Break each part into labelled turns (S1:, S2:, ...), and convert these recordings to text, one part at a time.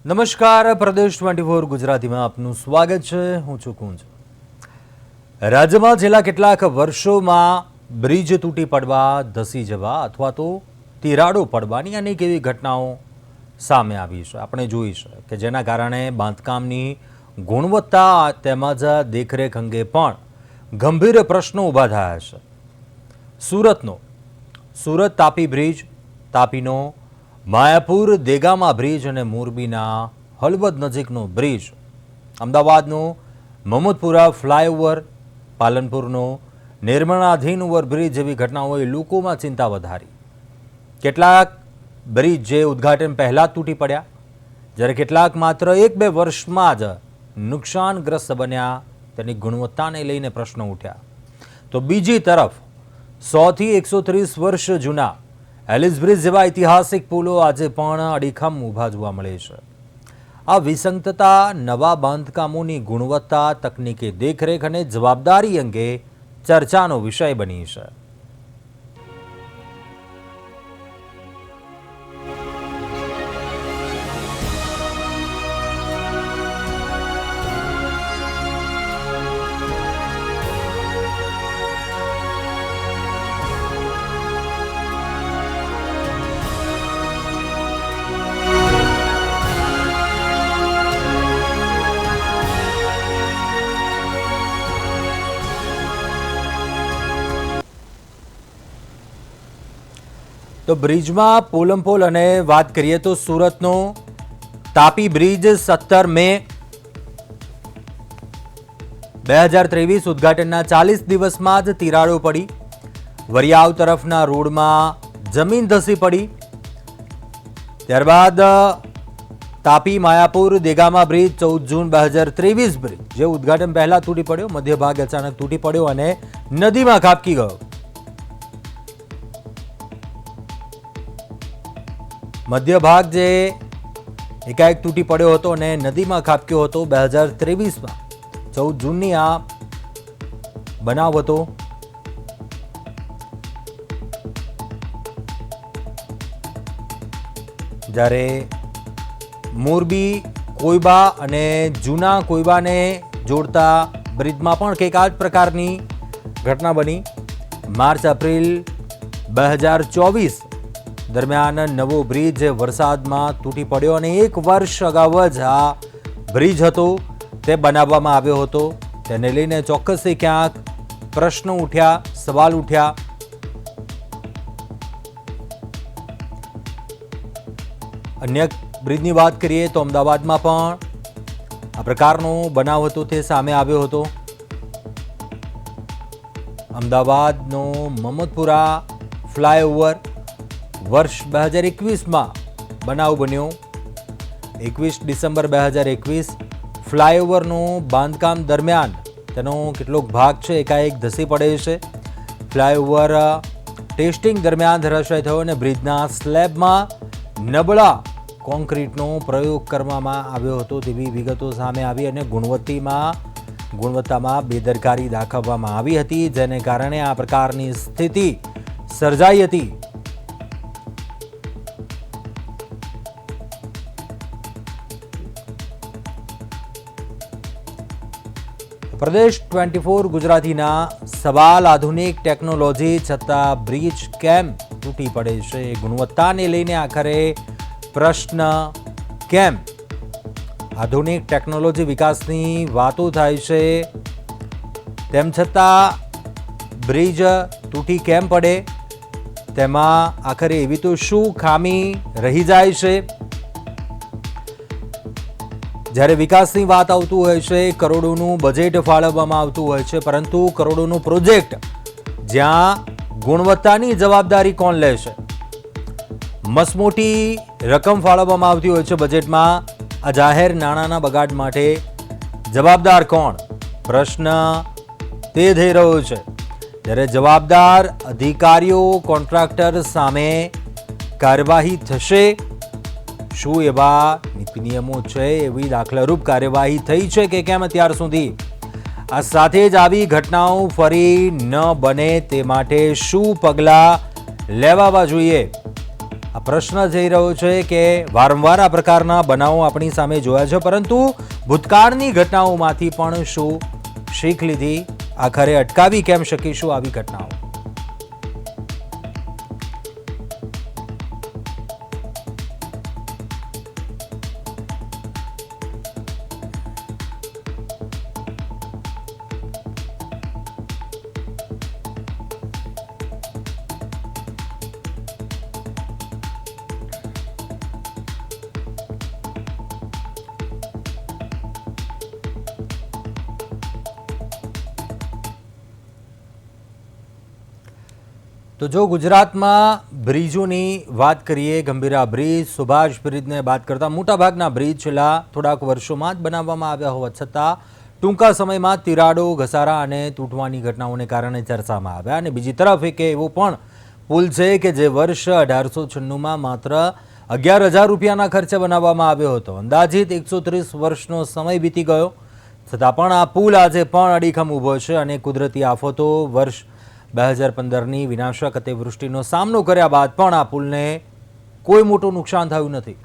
S1: નમસ્કાર, પ્રદેશ 24 ગુજરાતીમાં આપનું સ્વાગત છે. હું છું કુંજ. રાજ્યમાં છેલ્લા કેટલાક વર્ષોમાં બ્રિજ તૂટી પડવા, ધસી જવા અથવા તો તિરાડો પડવાની અનેક એવી ઘટનાઓ સામે આવી છે. આપણે જોઈ છે કે જેના કારણે બાંધકામની ગુણવત્તા તેમજ દેખરેખ અંગે પણ ગંભીર પ્રશ્નો ઊભા થયા છે. સુરત તાપી બ્રિજ, તાપીનો માયાપુર દેગામા બ્રિજ અને મોરબીના હળવદ નજીકનો બ્રિજ, અમદાવાદનો મહમદપુરા ફ્લાયઓવર, પાલનપુરનો નિર્માણાધીન ઓવરબ્રિજ જેવી ઘટનાઓએ લોકોમાં ચિંતા વધારી. કેટલાક બ્રિજ જે ઉદ્ઘાટન પહેલાં તૂટી પડ્યા, જ્યારે કેટલાક માત્ર 1-2 વર્ષમાં જ નુકસાનગ્રસ્ત બન્યા. તેની ગુણવત્તાને લઈને પ્રશ્નો ઉઠ્યા. તો બીજી તરફ 100થી 130 વર્ષ જૂના એલિસ બ્રિજ જેવા ઐતિહાસિક પુલો આજે પણ અડીખમ ઊભા જોવા મળે છે. આ વિસંગતતા નવા બાંધકામોની ગુણવત્તા, તકનીકી દેખરેખ અને જવાબદારી અંગે ચર્ચાનો વિષય બની છે. તો બ્રિજમાં પોલમપોલ અને વાત કરીએ તો સુરતનો તાપી બ્રિજ 17 મે 2023 ઉદ્ઘાટનના 40 દિવસમાં જ તિરાડો પડી. વરિયાવ તરફના રોડમાં જમીન ધસી પડી. ત્યારબાદ તાપી માયાપુર દેગામા બ્રિજ 14 જૂન 2023 બ્રિજ જે ઉદ્ઘાટન પહેલા તૂટી પડ્યો, મધ્ય ભાગ અચાનક તૂટી પડ્યો અને નદીમાં ખાબકી ગયો. મધ્ય ભાગ જે એકાએક તૂટી પડ્યો હતો અને નદીમાં ખાબક્યો હતો. 2023માં 14 જૂનની આ બનાવ હતો. જ્યારે મોરબી કોઈબા અને જૂના કોઈબાને જોડતા બ્રિજમાં પણ કંઈક આ જ પ્રકારની ઘટના બની. માર્ચ-એપ્રિલ 2024 દરમિયાન નવો બ્રિજ વરસાદમાં તૂટી પડ્યો અને 1 વર્ષ અગાઉ જ આ બ્રિજ હતો તે બનાવવામાં આવ્યો હતો. તેને લઈને ચોક્કસથી ક્યાંક પ્રશ્નો ઉઠ્યા, સવાલ ઉઠ્યા. અન્ય બ્રિજની વાત કરીએ તો અમદાવાદમાં પણ આ પ્રકારનો બનાવ હતો તે સામે આવ્યો હતો. અમદાવાદનો મહમદપુરા ફ્લાયઓવર વર્ષ 2021માં બનાવ બન્યો. 21 ડિસેમ્બર 2021 ફ્લાયઓવરનું બાંધકામ દરમિયાન તેનો કેટલોક ભાગ છે એકાએક ધસી પડે છે. ફ્લાયઓવર ટેસ્ટિંગ દરમિયાન ધરાશાય થયો અને બ્રિજના સ્લેબમાં નબળા કોન્ક્રીટનો પ્રયોગ કરવામાં આવ્યો હતો તેવી વિગતો સામે આવી અને ગુણવત્તામાં બેદરકારી દાખવવામાં આવી હતી, જેને કારણે આ પ્રકારની સ્થિતિ સર્જાઈ હતી. પ્રદેશ 24 ગુજરાતીના સવાલ: આધુનિક ટેકનોલોજી છતાં બ્રિજ કેમ તૂટી પડે છે? ગુણવત્તાને લઈને આખરે પ્રશ્ન કેમ? આધુનિક ટેકનોલોજી વિકાસની વાતો થાય છે, તેમ છતાં બ્રિજ તૂટી કેમ પડે? તેમાં આખરે એવી તો શું ખામી રહી જાય છે? જ્યારે વિકાસની વાત આવતું હોય છે, કરોડોનું બજેટ ફાળવવામાં આવતું હોય છે, પરંતુ કરોડોનો પ્રોજેક્ટ જ્યાં ગુણવત્તાની જવાબદારી કોણ લે છે? મસમોટી રકમ ફાળવવામાં આવતી હોય છે બજેટમાં. આ જાહેર નાણાંના બગાડ માટે જવાબદાર કોણ? પ્રશ્ન તે થઈ રહ્યો છે. જ્યારે જવાબદાર અધિકારીઓ, કોન્ટ્રાક્ટર સામે કાર્યવાહી થશે? શું એવા નીતિ નિયમો છે, એવી દાખલારૂપ કાર્યવાહી થઈ છે કે કેમ અત્યાર સુધી? આ સાથે જ આવી ઘટનાઓ ફરી ન બને તે માટે શું પગલાં લેવાવા જોઈએ? આ પ્રશ્ન જઈ રહ્યો છે કે વારંવાર આ પ્રકારના બનાવો આપણી સામે જોયા છે, પરંતુ ભૂતકાળની ઘટનાઓમાંથી પણ શું શીખ લીધી? આખરે અટકાવી કેમ શકીશું આવી ઘટનાઓ? તો જો ગુજરાતમાં બ્રિજોની વાત કરીએ, ગંભીરા બ્રિજ, સુભાષ બ્રિજને વાત કરતા મોટાભાગના બ્રિજ છેલ્લા થોડાક વર્ષોમાં જ બનાવવામાં આવ્યા હોવા છતાં ટૂંકા સમયમાં તિરાડો, ઘસારા અને તૂટવાની ઘટનાઓને કારણે ચર્ચામાં આવ્યા. અને બીજી તરફ એક એવો પણ પુલ છે કે જે વર્ષ 1896માં માત્ર 11,000 રૂપિયાના ખર્ચે બનાવવામાં આવ્યો હતો. અંદાજિત 130 વર્ષનો સમય બીતી ગયો છતાં પણ આ પુલ આજે પણ અડીખમ ઊભો છે. અને કુદરતી આફતો વર્ષ 2015ની વિનાશક અતિવૃષ્ટિનો સામનો કર્યા બાદ પણ આ પુલને કોઈ મોટું નુકસાન થયું નથી.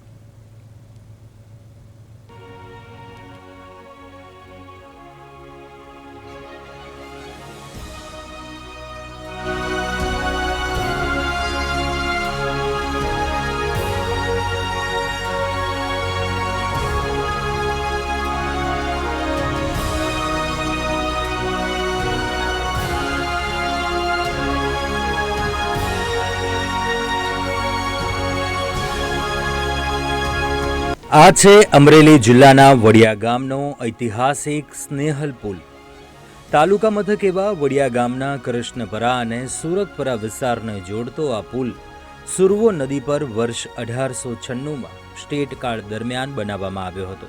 S1: આ છે અમરેલી જિલ્લાના વડિયા ગામનો ઐતિહાસિક સ્નેહલ પુલ. તાલુકા મથક એવા વડિયા ગામના કૃષ્ણપરા અને સુરતપરા વિસ્તારને જોડતો આ પુલ સુરવો નદી પર વર્ષ 1896માં સ્ટેટ કાળ દરમિયાન બનાવવામાં આવ્યો હતો.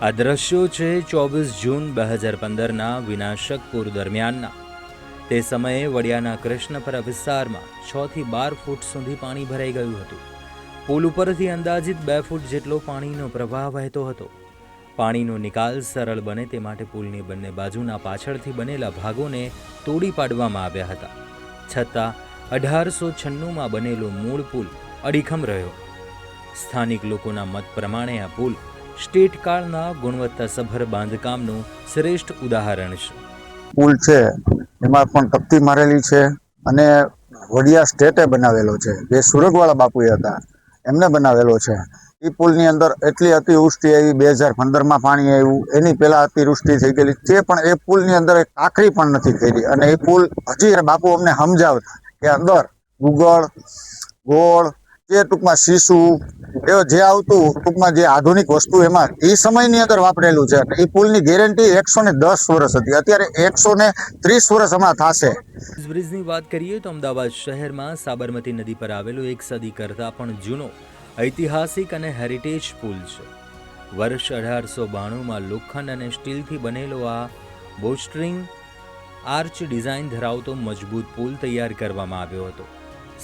S1: આ દ્રશ્યો છે 24 જૂન 2015ના વિનાશક પૂર દરમિયાનના. તે સમયે વડિયાના કૃષ્ણપરા વિસ્તારમાં 6 થી 12 ફૂટ સુધી પાણી ભરાઈ ગયું હતું. પુલ ઉપરથી અંદાજિત 2 ફૂટ જેટલો પાણીનો પ્રવાહ વહેતો હતો. પાણીનો નિકાલ સરળ બને તે માટે પુલની બંને બાજુના પાછળથી બનેલા ભાગોને તોડી પાડવામાં આવ્યા હતા. છતાં 1896માં બનેલો મૂળ પુલ અડીખમ રહ્યો. સ્થાનિક લોકોના મત પ્રમાણે આ પુલ સ્ટેટ કાળના ગુણવત્તાસભર બાંધકામનું શ્રેષ્ઠ ઉદાહરણ છે.
S2: પુલ છે એમાં પણ તપતી મારેલી છે અને વડિયા સ્ટેટે બનાવેલો છે. જે સુરગવાળા બાપુએ હતા એમને બનાવેલો છે. એ પુલની અંદર એટલી અતિવૃષ્ટિ આવી, 2015માં પાણી આવ્યું, એની પહેલા અતિવૃષ્ટિ થઈ ગયેલી તે પણ એ પુલની અંદર એક કાંકરી પણ નથી કરી. અને એ પુલ હજી બાપુ અમને સમજાવતા કે અંદર ગુગળ, ગોળ, જે ટૂંકમાં શીશુ એ જે આવતું ટૂંકમાં જે આધુનિક વસ્તુ એમાં એ સમયની અંદર વાપરેલું છે. એ પુલની ગેરંટી 110 વર્ષ હતી, અત્યારે 130 વર્ષ હમણાં થશે.
S1: બ્રિજની વાત કરીએ તો અમદાવાદ શહેરમાં સાબરમતી નદી પર આવેલો 1 સદી કરતાં પણ જૂનો ઐતિહાસિક અને હેરિટેજ પુલ છે. વર્ષ 1892માં લોખંડ અને સ્ટીલથી બનેલો આ બોસ્ટ્રિંગ આર્ચ ડિઝાઇન ધરાવતો મજબૂત પુલ તૈયાર કરવામાં આવ્યો હતો.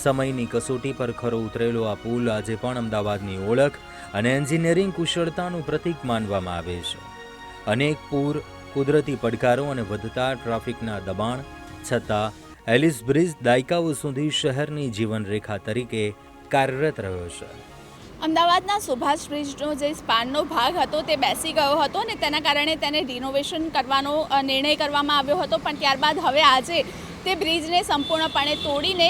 S1: સમયની કસોટી પર ખરો ઉતરેલો આ પુલ આજે પણ અમદાવાદની ઓળખ અને એન્જિનિયરિંગ કુશળતાનું પ્રતીક માનવામાં આવે છે. અનેક પૂર, કુદરતી પડકારો અને વધતા ટ્રાફિકના દબાણ છતાં એલિસ બ્રિજ દાયકાઓ સુધી શહેરની જીવનરેખા તરીકે કાર્યરત રહ્યો છે.
S3: અમદાવાદના સુભાષ બ્રિજનો જે સ્પાનનો ભાગ હતો તે બેસી ગયો હતો અને તેના કારણે તેને રિનોવેશન કરવાનો નિર્ણય કરવામાં આવ્યો હતો. પણ ત્યારબાદ હવે આજે તે બ્રિજને સંપૂર્ણપણે તોડીને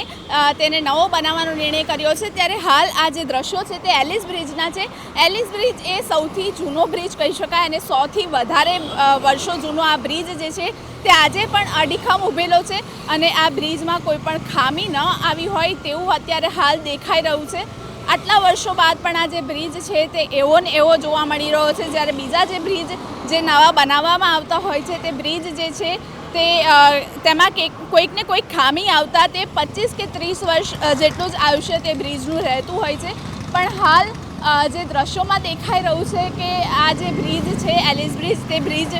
S3: તેને નવો બનાવવાનો નિર્ણય કર્યો છે. ત્યારે હાલ આ જે દ્રશ્યો છે તે એલિસ બ્રિજના છે. એલિસ બ્રિજ એ સૌથી જૂનો બ્રિજ કહી શકાય અને 100થી વધારે વર્ષો જૂનો આ બ્રિજ જે છે તે આજે પણ અડીખમ ઊભેલો છે. અને આ બ્રિજમાં કોઈ પણ ખામી ન આવી હોય તેવું અત્યારે હાલ દેખાઈ રહ્યું છે. આટલા વર્ષો બાદ પણ આ જે બ્રિજ છે તે એવો ને એવો જોવા મળી રહ્યો છે. જ્યારે બીજા જે બ્રિજ જે નવા બનાવવામાં આવતા હોય છે તે બ્રિજ જે છે તે તેમાં કોઈક ને કોઈક ખામી આવતા તે 25 કે 30 વર્ષ જેટલું જ આયુષ્ય તે બ્રિજનું રહેતું હોય છે. પણ હાલ જે દ્રશ્યોમાં દેખાઈ રહ્યું છે કે આ જે બ્રિજ છે એલિસ બ્રિજ, તે બ્રિજ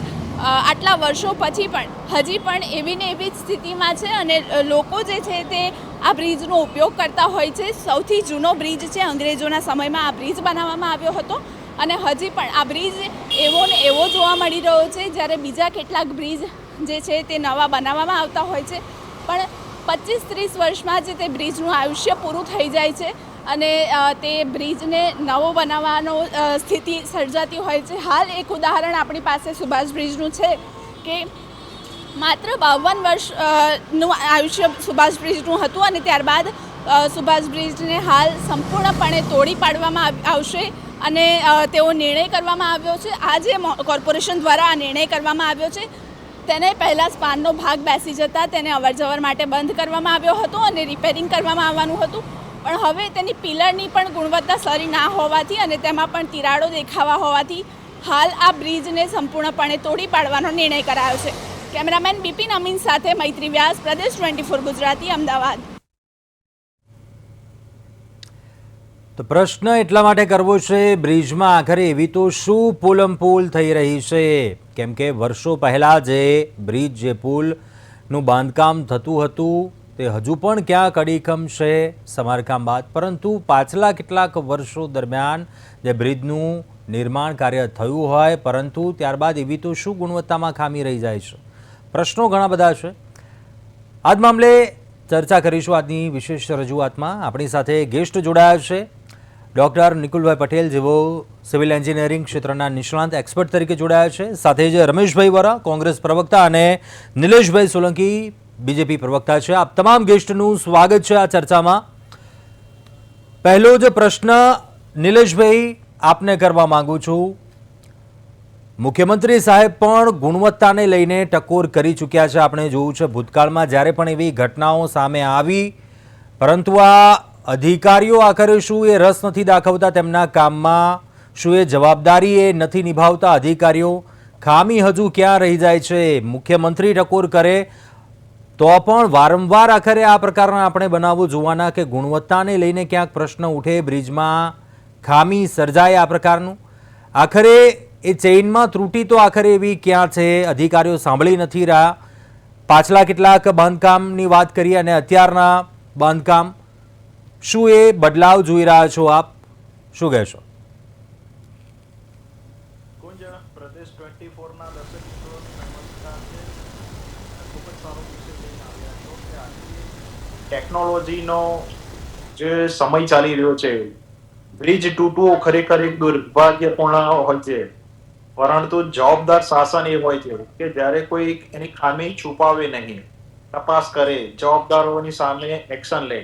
S3: આટલા વર્ષો પછી પણ હજી પણ એવી ને એવી જ સ્થિતિમાં છે અને લોકો જે છે તે આ બ્રિજનો ઉપયોગ કરતા હોય છે. સૌથી જૂનો બ્રિજ છે, અંગ્રેજોના સમયમાં આ બ્રિજ બનાવવામાં આવ્યો હતો અને હજી પણ આ બ્રિજ એવો ને એવો જોવા મળી રહ્યો છે. જ્યારે બીજા કેટલાક બ્રિજ જે છે તે નવા બનાવવામાં આવતા હોય છે પણ 25-30 વર્ષમાં જ તે બ્રિજનું આયુષ્ય પૂરું થઈ જાય છે. અને તે બ્રિજને નવો બનાવવાનો સ્થિતિ સર્જાતી હોય છે. હાલ એક ઉદાહરણ આપણી પાસે સુભાષ બ્રિજનું છે કે માત્ર 52 વર્ષનું આયુષ્ય સુભાષ બ્રિજનું હતું અને ત્યારબાદ સુભાષ બ્રિજને હાલ સંપૂર્ણપણે તોડી પાડવામાં આવશે અને તેવો નિર્ણય કરવામાં આવ્યો છે. આજે કોર્પોરેશન દ્વારા આ નિર્ણય કરવામાં આવ્યો છે. તેને પહેલાં સ્પાનનો ભાગ બેસી જતાં તેને અવરજવર માટે બંધ કરવામાં આવ્યો હતો અને રિપેરિંગ કરવામાં આવવાનું હતું, પણ હવે તેની પિલરની પણ ગુણવત્તા સારી ના હોવાથી અને તેમાં પણ તિરાડો દેખાવા હોવાથી હાલ આ બ્રિજને સંપૂર્ણપણે તોડી પાડવાનો નિર્ણય કરાયો છે. કેમેરામેન બિપિન અમીન સાથે મૈત્રી વ્યાસ, પ્રદેશ 24 ગુજરાતી, અમદાવાદ.
S1: તો પ્રશ્ન એટલા માટે કરવો છે, બ્રિજમાં આખરે એવી તો શું પોલમપોલ થઈ રહી છે? કેમ કે વર્ષો પહેલાં જે બ્રિજ, જે પુલનું બાંધકામ થતું હતું તે હજુ પણ ક્યાંક અડીખમ છે સમારકામ બાદ, પરંતુ પાછલા કેટલાક વર્ષો દરમિયાન જે બ્રિજનું નિર્માણ કાર્ય થયું હોય પરંતુ ત્યારબાદ એવી તો શું ગુણવત્તામાં ખામી રહી જાય છે? પ્રશ્નો ઘણા બધા છે. આજ મામલે ચર્ચા કરીશું આજની વિશેષ રજૂઆતમાં. આપણી સાથે ગેસ્ટ જોડાયા છે ડૉક્ટર નિકુલભાઈ પટેલ, જેઓ સિવિલ એન્જિનિયરિંગ ક્ષેત્રના નિષ્ણાંત એક્સપર્ટ તરીકે જોડાયા છે. સાથે જ રમેશભાઈ વોરા, કોંગ્રેસ પ્રવક્તા, અને નિલેશભાઈ સોલંકી, બીજેપી પ્રવક્તા છે. આપ તમામ ગેસ્ટનું સ્વાગત છે આ ચર્ચામાં. પહેલો જ પ્રશ્ન નિલેશભાઈ આપને કરવા માંગુ છું. મુખ્યમંત્રી સાહેબ પણ ગુણવત્તાને લઈને ટકોર કરી ચૂક્યા છે. આપણે જોયું છે ભૂતકાળમાં જ્યારે પણ એવી ઘટનાઓ સામે આવી, પરંતુ આ અધિકારીઓ આખરે શું એ રસ નથી દાખવતા તેમના કામમાં? શું એ જવાબદારી એ નથી નિભાવતા અધિકારીઓ? ખામી હજુ ક્યાં રહી જાય છે? મુખ્યમંત્રી ટકોર કરે તો પણ વારંવાર આખરે આ પ્રકારના આપણે બનાવો જોવાના કે ગુણવત્તાને લઈને ક્યાંક પ્રશ્ન ઉઠે, બ્રિજમાં ખામી સર્જાય આ પ્રકારનું. આખરે એ ચેઇનમાં ત્રુટી તો આખરે એવી ક્યાં છે? અધિકારીઓ સાંભળી નથી રહ્યા. પાછલા કેટલાક બાંધકામની વાત કરીએ અને અત્યારના બાંધકામ, શું એ બદલાવ જોઈ રહ્યા છો આપ? શું કહેશો?
S4: પ્રદેશ 24 ના દર્શક મિત્રોને નમસ્કાર છે. ખૂબ જ સારો વિષય લઈને આવ્યા છો કે આજે ટેકનોલોજીનો જે સમય ચાલી રહ્યો છે, બ્રિજ તૂટવો ખરેખર એક દુર્ભાગ્યપૂર્ણ હોય છે, પરંતુ જવાબદાર શાસન એ હોય છે કે જ્યારે કોઈ એની ખામી છુપાવે નહીં, તપાસ કરે, જવાબદારોની સામે એક્શન લે.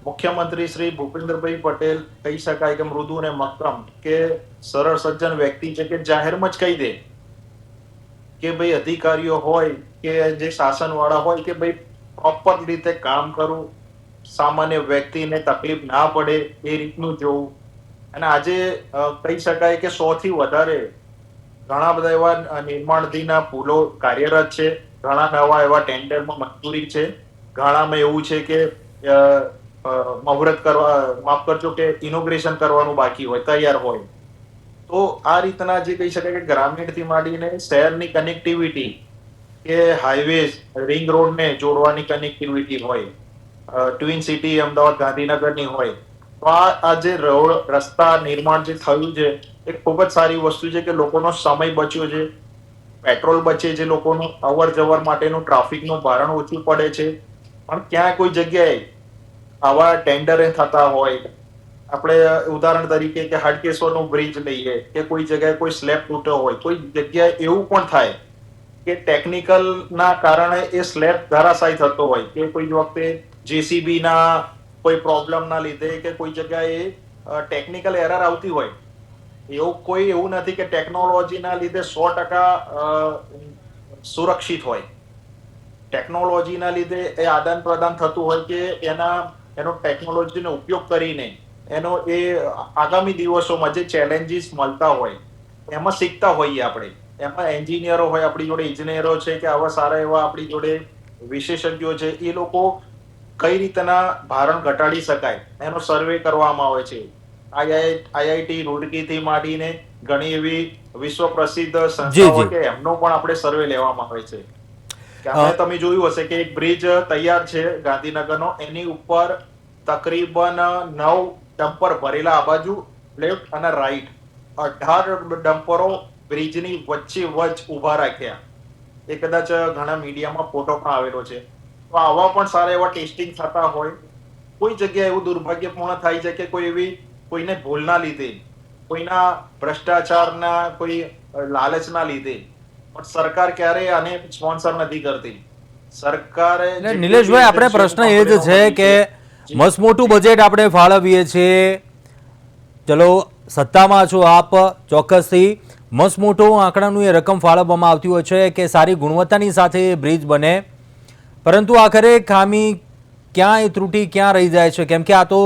S4: મુખ્યમંત્રી શ્રી ભૂપેન્દ્રભાઈ પટેલ કહી શકાય કે મૃદુ અને મક્કમ કે સરળ સજ્જન વ્યક્તિ છે કે જાહેરમાં જ કહી દે કે ભાઈ અધિકારીઓ હોય કે જે શાસન વાળા હોય કે ભાઈ પ્રોપર રીતે કામ કરવું, સામાન્ય વ્યક્તિને તકલીફ ના પડે એ રીતનું જોવું. અને આજે કહી શકાય કે 100 થી વધારે ઘણા બધા એવા નિર્માણધીના પુલો કાર્યરત છે, ઘણા નવા એવા ટેન્ડરમાં મંજૂરી છે, ઘણામાં એવું છે કે મુહૂર્ત કરવા, માફ કરજો, કે ઇનોગ્રેશન કરવાનું બાકી હોય, તૈયાર હોય. તો આ રીતના જે કહી શકાય કે ગ્રામીણથી માંડીને શહેરની કનેક્ટિવિટી કે હાઈવેઝ, રિંગ રોડને જોડવાની કનેક્ટિવિટી હોય, ટ્વિન સિટી અમદાવાદ ગાંધીનગરની હોય, તો આ જે રોડ રસ્તા નિર્માણ જે થયું છે એ ખૂબ જ સારી વસ્તુ છે કે લોકોનો સમય બચ્યો છે, પેટ્રોલ બચે છે, લોકોનું અવર જવર માટેનું ટ્રાફિકનું ભારણ ઓછું પડે છે. પણ ક્યાં કોઈ જગ્યાએ આવા ટેન્ડર થતા હોય, આપણે ઉદાહરણ તરીકે કે હાડકેશ્વરનો બ્રિજ લઈએ કે કોઈ જગ્યાએ કોઈ સ્લેબ તૂટ્યો હોય, કોઈ જગ્યાએ એવું પણ થાય કે ટેકનિકલ ના કારણે એ સ્લેબ ધરાશાયી થતો હોય કે કોઈ વખતે જેસીબી ના કોઈ પ્રોબ્લેમ ના લીધે કે કોઈ જગ્યાએ ટેકનિકલ એરર આવતી હોય. એવું નથી કે ટેકનોલોજીના લીધે 100% સુરક્ષિત હોય. ટેકનોલોજીના લીધે એ આદાન પ્રદાન થતું હોય કે એનો ટેકનોલોજીનો ઉપયોગ કરીને એનો એ આગામી દિવસોમાં જે ચેલેન્જીસ મળતા હોય એમાં શીખતા હોઈએ આપણે. એમાં એન્જિનિયરો હોય આપણી જોડે, ઇજનેરો છે કે આવા સારા એવા આપણી જોડે વિશેષજ્ઞો છે, એ લોકો કઈ રીતના ભારણ ઘટાડી શકાય એનો સર્વે કરવામાં આવે છે. આઈઆઈટી રૂડકીથી માંડીને ઘણી એવી વિશ્વ પ્રસિદ્ધ સંસ્થાઓ કે એમનો પણ આપણે સર્વે લેવામાં આવે છે. તમે જોયું હશે કે એક બ્રિજ તૈયાર છે ગાંધીનગરનો, એની ઉપર તકરીબન 9 ડમ્પર ભરેલા, આ બાજુ લેફ્ટ અને રાઈટ 18 ડમ્પરો બ્રિજની વચ્ચે ઉભા રાખ્યા. એ કદાચ ઘણા મીડિયામાં ફોટો પણ આવેલો છે. તો આવા પણ સારા એવા ટેસ્ટિંગ થતા હોય કોઈ જગ્યાએ એવું દુર્ભાગ્યપૂર્ણ થાય છે કે કોઈ એવી કોઈને ભૂલના લીધે, કોઈના ભ્રષ્ટાચારના કોઈ લાલચના લીધે પણ સરકાર ક્યારેય આને સ્પોન્સર નથી કરતી. સરકારે
S1: એટલે નિલેશભાઈ, આપણે પ્રશ્ન એ જ છે કે મસમોટું બજેટ આપણે ફાળવીએ છીએ, ચલો સત્તામાં છો આપ, ચોક્કસથી મસમોટો આંકડાનું એ રકમ ફાળવવામાં આવતી હોય છે કે સારી ગુણવત્તાની સાથે બ્રિજ બને, પરંતુ આખરે ખામી ક્યાં, એ ત્રુટિ ક્યાં રહી જાય છે? કેમ કે આ તો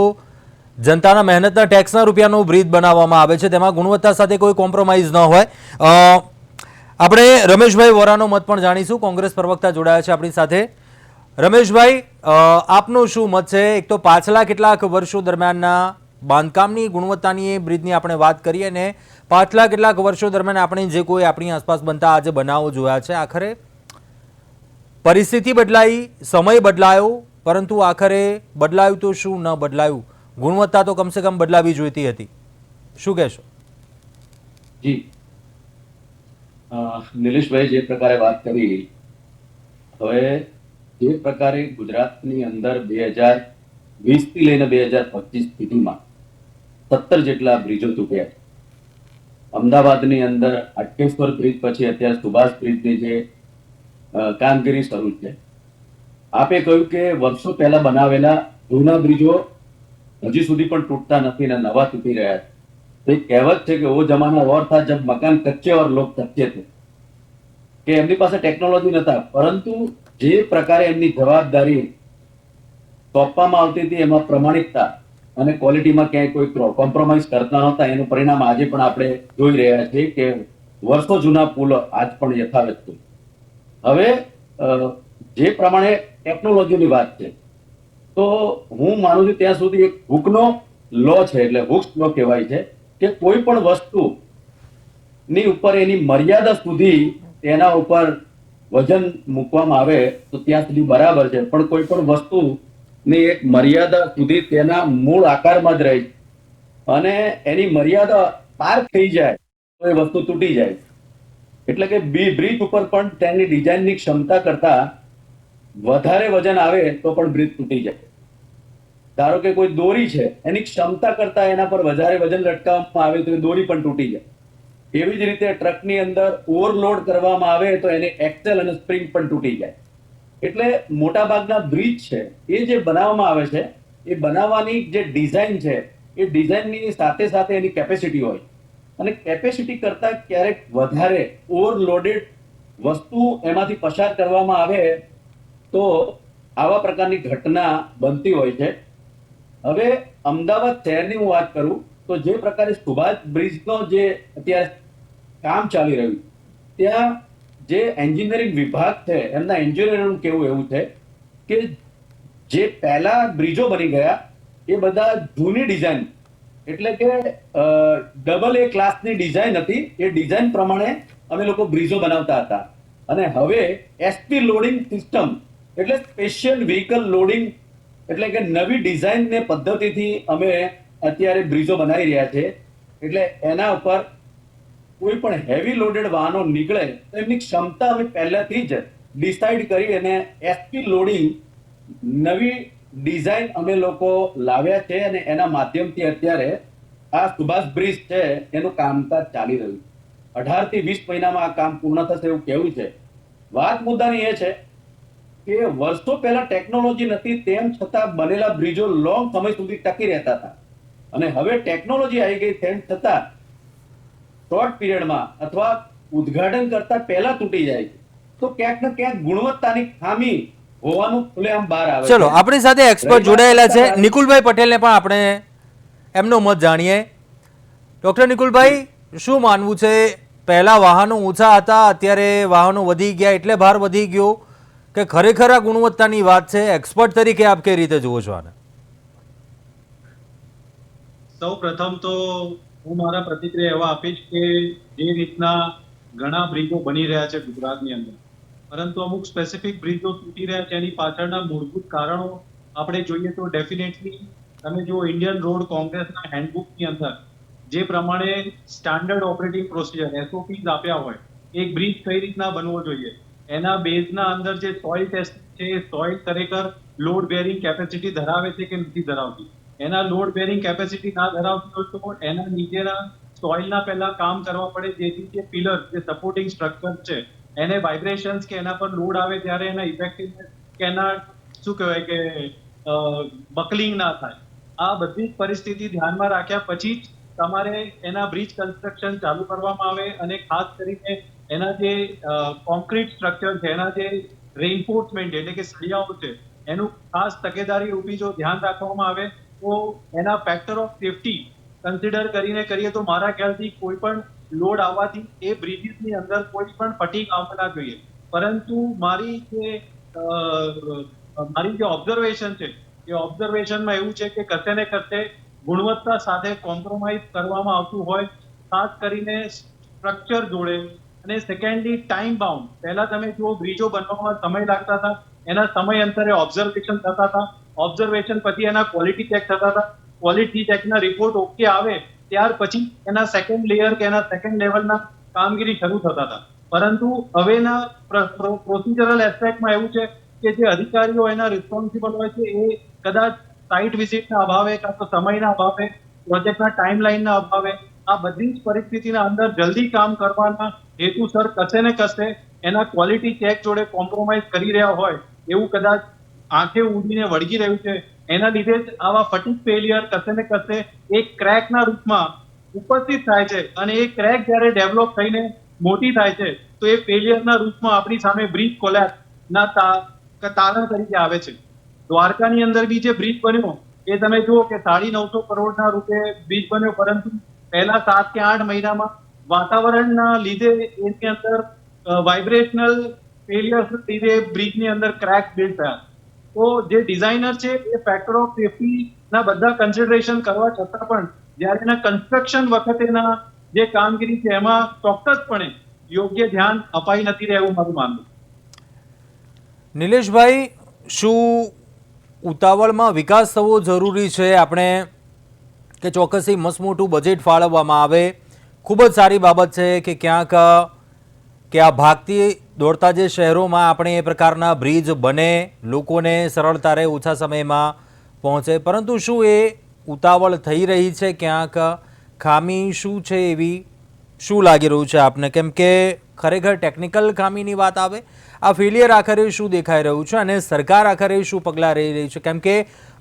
S1: જનતાના મહેનતના ટેક્સના રૂપિયાનો બ્રિજ બનાવવામાં આવે છે, તેમાં ગુણવત્તા સાથે કોઈ કોમ્પ્રોમાઇઝ ન હોય. આપણે રમેશભાઈ વોરાનો મત પણ જાણીશું, કોંગ્રેસ પ્રવક્તા જોડાયા છે આપણી સાથે. રમેશભાઈ, આપનો શું મત છે? એક તો પાછલા કેટલાક વર્ષો દરમિયાનના બાંધકામની ગુણવત્તાની એ બ્રિજની આપણે વાત કરીએ ને પાછલા કેટલાક વર્ષો દરમિયાન આપણે જે કોઈ આપણી આસપાસ બનતા આજે બનાવો જોયા છે, આખરે પરિસ્થિતિ બદલાઈ, સમય બદલાયો, પરંતુ આખરે બદલાયું તો શું ન બદલાયું? ગુણવત્તા તો કમસે કમ બદલાવી જોઈતી હતી. શું કહેશો?
S5: જી, નિલેશભાઈ જે પ્રકારે વાત કરી, હવે જે પ્રકારે ગુજરાતની અંદર 2020 થી લઈને 2025 સુધીમાં 17 જેટલા બ્રિજો તૂટ્યા છે. અમદાવાદની અંદર આટકેશ્વર બ્રિજ પછી અત્યારે સુભાષ બ્રિજની જે કામગીરી શરૂ છે. આપે કહ્યું કે વર્ષો પહેલા બનાવેલા જૂના બ્રિજો હજી સુધી પણ તૂટતા નથી અને નવા તૂટી રહ્યા છે. तो एक कहावत है कि वो जमाना और था जब मकान कच्चे और लोग कच्चे थे, કે એમની પાસે ટેકનોલોજી નતા, પરંતુ જે પ્રકારે એમની જવાબદારી સોંપવામાં આવતી હતી એમાં પ્રમાણિકતા અને ક્વોલિટીમાં ક્યાંય કોઈ કોમ્પ્રોમાઇઝ કરતા નહોતા. એનું પરિણામ આજે પણ આપણે જોઈ રહ્યા છીએ કે વર્ષો જૂના પુલ આજ પણ યથાવત છે. હવે જે પ્રમાણે ટેકનોલોજીની વાત છે, તો હું માનું છું ત્યાં સુધી એક હુકનો લો છે, એટલે હુક્સ લો કહેવાય છે કે કોઈ પણ વસ્તુ ની ઉપર એની મર્યાદા સુધી તેના ઉપર વજન મૂકવામાં આવે તો ત્યાં સુધી બરાબર છે, પણ કોઈ પણ વસ્તુ ની એક મર્યાદા સુધી તેના મૂળ આકારમાં જ રહે અને એની મર્યાદા પાર થઈ જાય તો એ વસ્તુ તૂટી જાય. એટલે કે બ્રિજ ઉપર પણ તેની ડિઝાઇનની ક્ષમતા કરતા વધારે વજન આવે તો પણ બ્રિજ તૂટી જાય. ધારો કે કોઈ દોરી છે, એની ક્ષમતા કરતા એના પર વધારે વજન લટકાવવામાં આવે તો એ દોરી પણ તૂટી જાય. એવી જ રીતે ટ્રકની અંદર ઓવરલોડ કરવામાં આવે તો એની એક્સેલ અને સ્પ્રિંગ પણ તૂટી જાય. એટલે મોટાભાગના બ્રિજ છે એ જે બનાવવામાં આવે છે, એ બનાવવાની જે ડિઝાઇન છે એ ડિઝાઇનની સાથે સાથે એની કેપેસિટી હોય, અને કેપેસિટી કરતા ક્યારેક વધારે ઓવરલોડેડ વસ્તુ એમાંથી પસાર કરવામાં આવે તો આવા પ્રકારની ઘટના બનતી હોય છે. હવે અમદાવાદ શહેરની હું વાત કરું તો જે પ્રકારે સુભાષ બ્રિજનો જે અત્યારે કામ ચાલી રહ્યું, ત્યાં જે એન્જિનિયરિંગ વિભાગ છે એમના એન્જિનિયરનું કેવું એવું છે કે જે પહેલા બ્રિજો બની ગયા એ બધા જૂની ડિઝાઇન, એટલે કે ડબલ એ ક્લાસની ડિઝાઇન હતી. એ ડિઝાઇન પ્રમાણે અમે લોકો બ્રિજો બનાવતા હતા, અને હવે એસપી લોડિંગ સિસ્ટમ એટલે સ્પેશિયલ વ્હીકલ લોડિંગ, એટલે કે નવી ડિઝાઇન ને પદ્ધતિથી અમે અત્યારે બ્રિજો બનાવી રહ્યા છે. એટલે એના ઉપર કોઈ પણ હેવી લોડેડ વાહનો નીકળે તો એમની ક્ષમતા અમે પહેલાથી જ ડિસાઇડ કરી અને એસપી લોડિંગ નવી ડિઝાઇન અમે લોકો લાવ્યા છે, અને એના માધ્યમથી અત્યારે આ સુભાષ બ્રિજ છે એનું કામકાજ ચાલી રહ્યું. 18 થી 20 મહિનામાં આ કામ પૂર્ણ થશે એવું કહેવું છે. વાત મુદ્દાની એ છે કે વર્ષો પહેલા ટેકનોલોજી નથી, તેમ છતાં બનેલા બ્રિજો લોંગ સમય સુધી ટકી રહેતા હતા, અને હવે ટેકનોલોજી આવી ગઈ તેમ છતાં શોર્ટ પીરિયડમાં અથવા ઉદ્ઘાટન કરતા પહેલા તૂટી જાય છે. તો ક્યાંક ને ક્યાંક ગુણવત્તાની ખામી હોવાનું ખુલ્લેઆમ બહાર આવે છે.
S1: ચલો, આપણી સાથે એક્સપર્ટ જોડાયેલા છે, નિકુલભાઈ પટેલને પણ આપણે એમનો મત જાણીએ. ડોક્ટર નિકુલભાઈ, શું માનવું છે? પહેલા વાહનો ઓછા હતા, અત્યારે વાહનો વધી ગયા એટલે ભાર વધી ગયો, કે ખરેખર આ ગુણવત્તાની વાત છે? એક્સપર્ટ તરીકે આપ કઈ રીતે જુઓ છો આને?
S6: સૌ પ્રથમ તો હું મારા પ્રતિક્રિયા એવા આપીશ કે જે રીતના ઘણા બ્રિજો બની રહ્યા છે ગુજરાતની અંદર, પરંતુ અમુક સ્પેસિફિક બ્રિજો તૂટી રહ્યા છે, એની પાછળના મૂળભૂત કારણો આપણે જોઈએ તો ડેફિનેટલી તમે જો ઇન્ડિયન રોડ કોંગ્રેસના હેન્ડબુકની અંદર જે પ્રમાણે સ્ટાન્ડર્ડ ઓપરેટિંગ પ્રોસિજર SOPs આપ્યા હોય, એક બ્રિજ કઈ રીતના બનવો જોઈએ એના બેઝના અંદર જે સોઇલ ટેસ્ટ છે એ સોઇલ ખરેખર લોડ બેરિંગ કેપેસિટી ધરાવે છે કે નથી ધરાવતી. એના લોડ બેરિંગ કેપેસિટી ના ધરાવતી હોય તો એના નીચેના સોઇલના પહેલા કામ કરવા પડે, જેથી જે પિલર જે સપોર્ટિંગ સ્ટ્રક્ચર છે એને વાઇબ્રેશન્સ કે એના પર લોડ આવે ત્યારે એના ઇફેક્ટિવનેસ કે એના શું કહેવાય કે બકલિંગ ના થાય. આ બધી જ પરિસ્થિતિ ધ્યાનમાં રાખ્યા પછી જ તમારે એના બ્રિજ કન્સ્ટ્રક્શન ચાલુ કરવામાં આવે, અને ખાસ કરીને એના જે કોન્ક્રીટ સ્ટ્રક્ચર છે, એના જે રેઇન્ફોર્સમેન્ટ એટલે કે સળિયાઓ છે, એનું ખાસ તકેદારી રૂપી જો ધ્યાન રાખવામાં આવે તો એના ફેક્ટર ઓફ સેફટી કન્સિડર કરીને કરીએ તો મારા ખ્યાલથી કોઈ પણ લોડ આવવાથી એ બ્રિજીસની અંદર કોઈ પણ ફટીગ આવવા ના જોઈએ. પરંતુ મારી જે ઓબ્ઝર્વેશન છે એ ઓબ્ઝર્વેશનમાં એવું છે કે કશે ને કશે ગુણવત્તા સાથે કોમ્પ્રોમાઇઝ કરવામાં આવતું હોય, ખાસ કરીને સ્ટ્રક્ચર જોડે. અને સેકન્ડલી ટાઈમ બાઉન્ડ, પહેલા તમે જુઓ બ્રિજો બનવામાં સમય લાગતા હતા, એના સમય અંતરે ઓબ્ઝર્વેશન થતા હતા, ઓબ્ઝર્વેશન પછી એના ક્વોલિટી ચેક થતા હતા, ક્વોલિટી ચેકના રિપોર્ટ ઓકે આવે ત્યાર પછી એના સેકન્ડ લેયર કે એના સેકન્ડ લેવલના કામગીરી શરૂ થતા હતા. પરંતુ હવેના પ્રોસિજરલ એસ્પેક્ટમાં એવું છે કે જે અધિકારીઓ એના રિસ્પોન્સિબલ હોય છે એ કદાચ સાઇટ વિઝિટના અભાવે કાં તો સમયના અભાવે, પ્રોજેક્ટના ટાઈમલાઈનના અભાવે આ બધી જ પરિસ્થિતિના અંદર જલ્દી કામ કરવાના હેતુસર કશે ને કશે એના ક્વોલિટી ચેક જોડે કોમ્પ્રોમાઇઝ કરી રહ્યા હોય એવું કદાચ આંખે ઊંડીને વળગી રહ્યું છે. એના લીધે જ આવા ફટીગ ફેલિયર કશે ને કશે એક ક્રેકના રૂપમાં ઉપસ્થિત થાય છે, અને એ ક્રેક જ્યારે ડેવલપ થઈને મોટી થાય છે તો એ ફેલિયરના રૂપમાં આપણી સામે બ્રિજ કોલેપ્સના તારણ તરીકે આવે છે. દ્વારકાની અંદર બી જે બ્રિજ બન્યો એ તમે જુઓ કે 950 કરોડના રૂપે બ્રિજ બન્યો, પરંતુ પહેલા 7 કે 8 મહિનામાં વાતાવરણના લીધે એની અંદર વાઇબ્રેશનલ ફેલિયર્સના લીધે બ્રિજની અંદર ક્રેક બિલ્ડ થયા. તો જે ડિઝાઇનર છે એ ફેક્ટર ઓફ સેફટીના બધા કન્સિડરેશન કરવા છતાં પણ જ્યારે એના કન્સ્ટ્રક્શન વખતેના જે કામગીરી છે એમાં ચોક્કસપણે યોગ્ય ધ્યાન અપાઈ નથી રહેવું મારું માનવું.
S1: નિલેશભાઈ, શું ઉતાવળમાં વિકાસ થવો જરૂરી છે આપણે કે ચોક્કસથી મસમોટું બજેટ ફાળવવામાં આવે? ખૂબ જ સારી બાબત છે કે ક્યાંક કે આ ભાગતી દોડતા જે શહેરોમાં આપણે એ પ્રકારના બ્રિજ બને, લોકોને સરળતા રહે, ઓછા સમયમાં પહોંચે, પરંતુ શું એ ઉતાવળ થઈ રહી છે? ક્યાંક ખામી શું છે એવી શું લાગી રહ્યું છે આપને? કેમ કે ખરેખર ટેકનિકલ ખામીની વાત આવે, આ ફેલિયર આખરે શું દેખાઈ રહ્યું છે અને સરકાર આખરે શું પગલાં રહી રહી છે? કેમ કે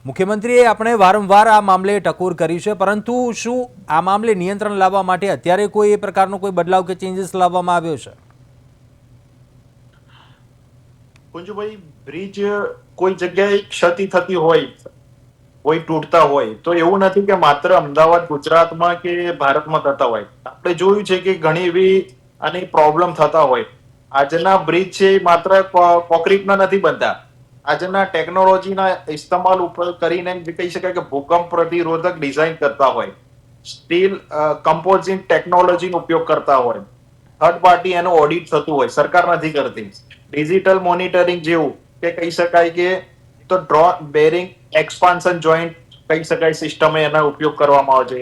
S1: મુખ્યમંત્રીએ આપણે વારંવાર આ મામલે ટકોર કરી છે, પરંતુ શું આ મામલે નિયંત્રણ લાવવા માટે અત્યારે કોઈ એ પ્રકારનો કોઈ બદલાવ કે ચેન્જીસ લાવવામાં આવ્યો છે?
S4: કુંજુભાઈ, બ્રિજ કોઈ જગ્યાએ ક્ષતિ થતી હોય, કોઈ તૂટતા હોય તો એવું નથી કે માત્ર અમદાવાદ, ગુજરાતમાં કે ભારતમાં થતા હોય. આપણે જોયું છે કે ઘણી એવી આની પ્રોબ્લેમ થતા હોય. આજના બ્રિજ છે માત્ર કોન્ક્રીટના નથી બનતા, આજના ટેકનોલોજીના ઇસ્તેમાલ ઉપર કરીને જે કહી શકાય કે ભૂકંપ પ્રતિરોધક ડિઝાઇન કરતા હોય, સ્ટીલ કમ્પોઝિટ ટેકનોલોજીનો ઉપયોગ કરતા હોય, થર્ડ પાર્ટી એનું ઓડિટ થતું હોય, સરકાર નથી કરતી. ડિજિટલ મોનિટરિંગ જેવું કે કહી શકાય કે તો ડ્રો બેરિંગ એક્સપાન્શન જોઈન્ટ કહી શકાય સિસ્ટમ એનો ઉપયોગ કરવામાં આવે છે.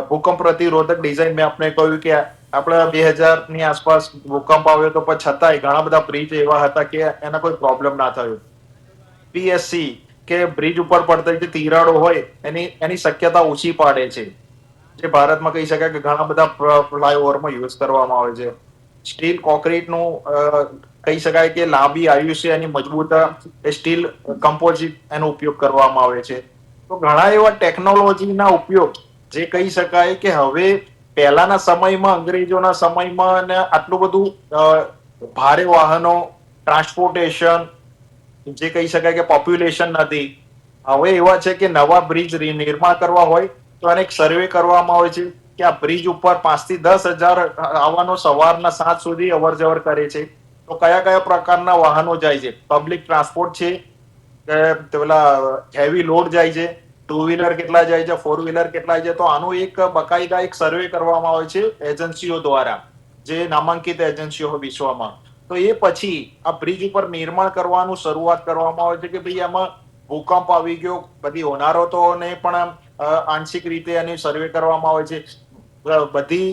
S4: ભૂકંપ પ્રતિરોધક ડિઝાઇન મેં આપણે કહ્યું કે આપણા 2000 ની આસપાસ ભૂકંપ આવ્યો તો પણ છતાંય ઘણા બધા બ્રિજ એવા હતા કે એના કોઈ પ્રોબ્લેમ ના થયો. પીએસસી કે બ્રિજ ઉપર પડતા જે તિરાડો હોય એની શક્યતા ઓછી પાડે છે, જે ભારતમાં કહી શકાય કે ઘણા બધા ફ્લાયઓવરમાં યુઝ કરવામાં આવે છે. સ્ટીલ કોન્ક્રીટનું કહી શકાય કે લાંબી આયુષ્ય એની મજબૂત સ્ટીલ કમ્પોઝિટ એનો ઉપયોગ કરવામાં આવે છે. તો ઘણા એવા ટેકનોલોજીના ઉપયોગ જે કહી શકાય કે હવે પહેલાના સમયમાં, અંગ્રેજોના સમયમાં આટલું બધું ભારે વાહનો, ટ્રાન્સપોર્ટેશન, જે કહી શકાય કે પોપ્યુલેશન નથી. હવે એવા છે કે નવા બ્રિજ નિર્માણ કરવા હોય તો એને એક સર્વે કરવામાં આવે છે કે આ બ્રિજ ઉપર 5 થી 10,000 આવવાનો સવારના 7 સુધી અવર જવર કરે છે, તો કયા કયા પ્રકારના વાહનો જાય છે, પબ્લિક ટ્રાન્સપોર્ટ છે કે પેલા હેવી લોડ જાય છે, 2 વ્હીલર કેટલા જાય છે, 4 વ્હીલર કેટલા જાય છે. તો આનું એક બકાયદા એક સર્વે કરવામાં આવે છે એજન્સીઓ દ્વારા, જે નામાંકિત એજન્સીઓ વિશ્વમાં. તો એ પછી આ બ્રિજ ઉપર નિર્માણ કરવાનું શરૂઆત કરવામાં આવે છે કે ભાઈ આમાં ભૂકંપ આવી ગયો, બધી હોનારતોને પણ આંશિક રીતે એની સર્વે કરવામાં આવે છે. બધી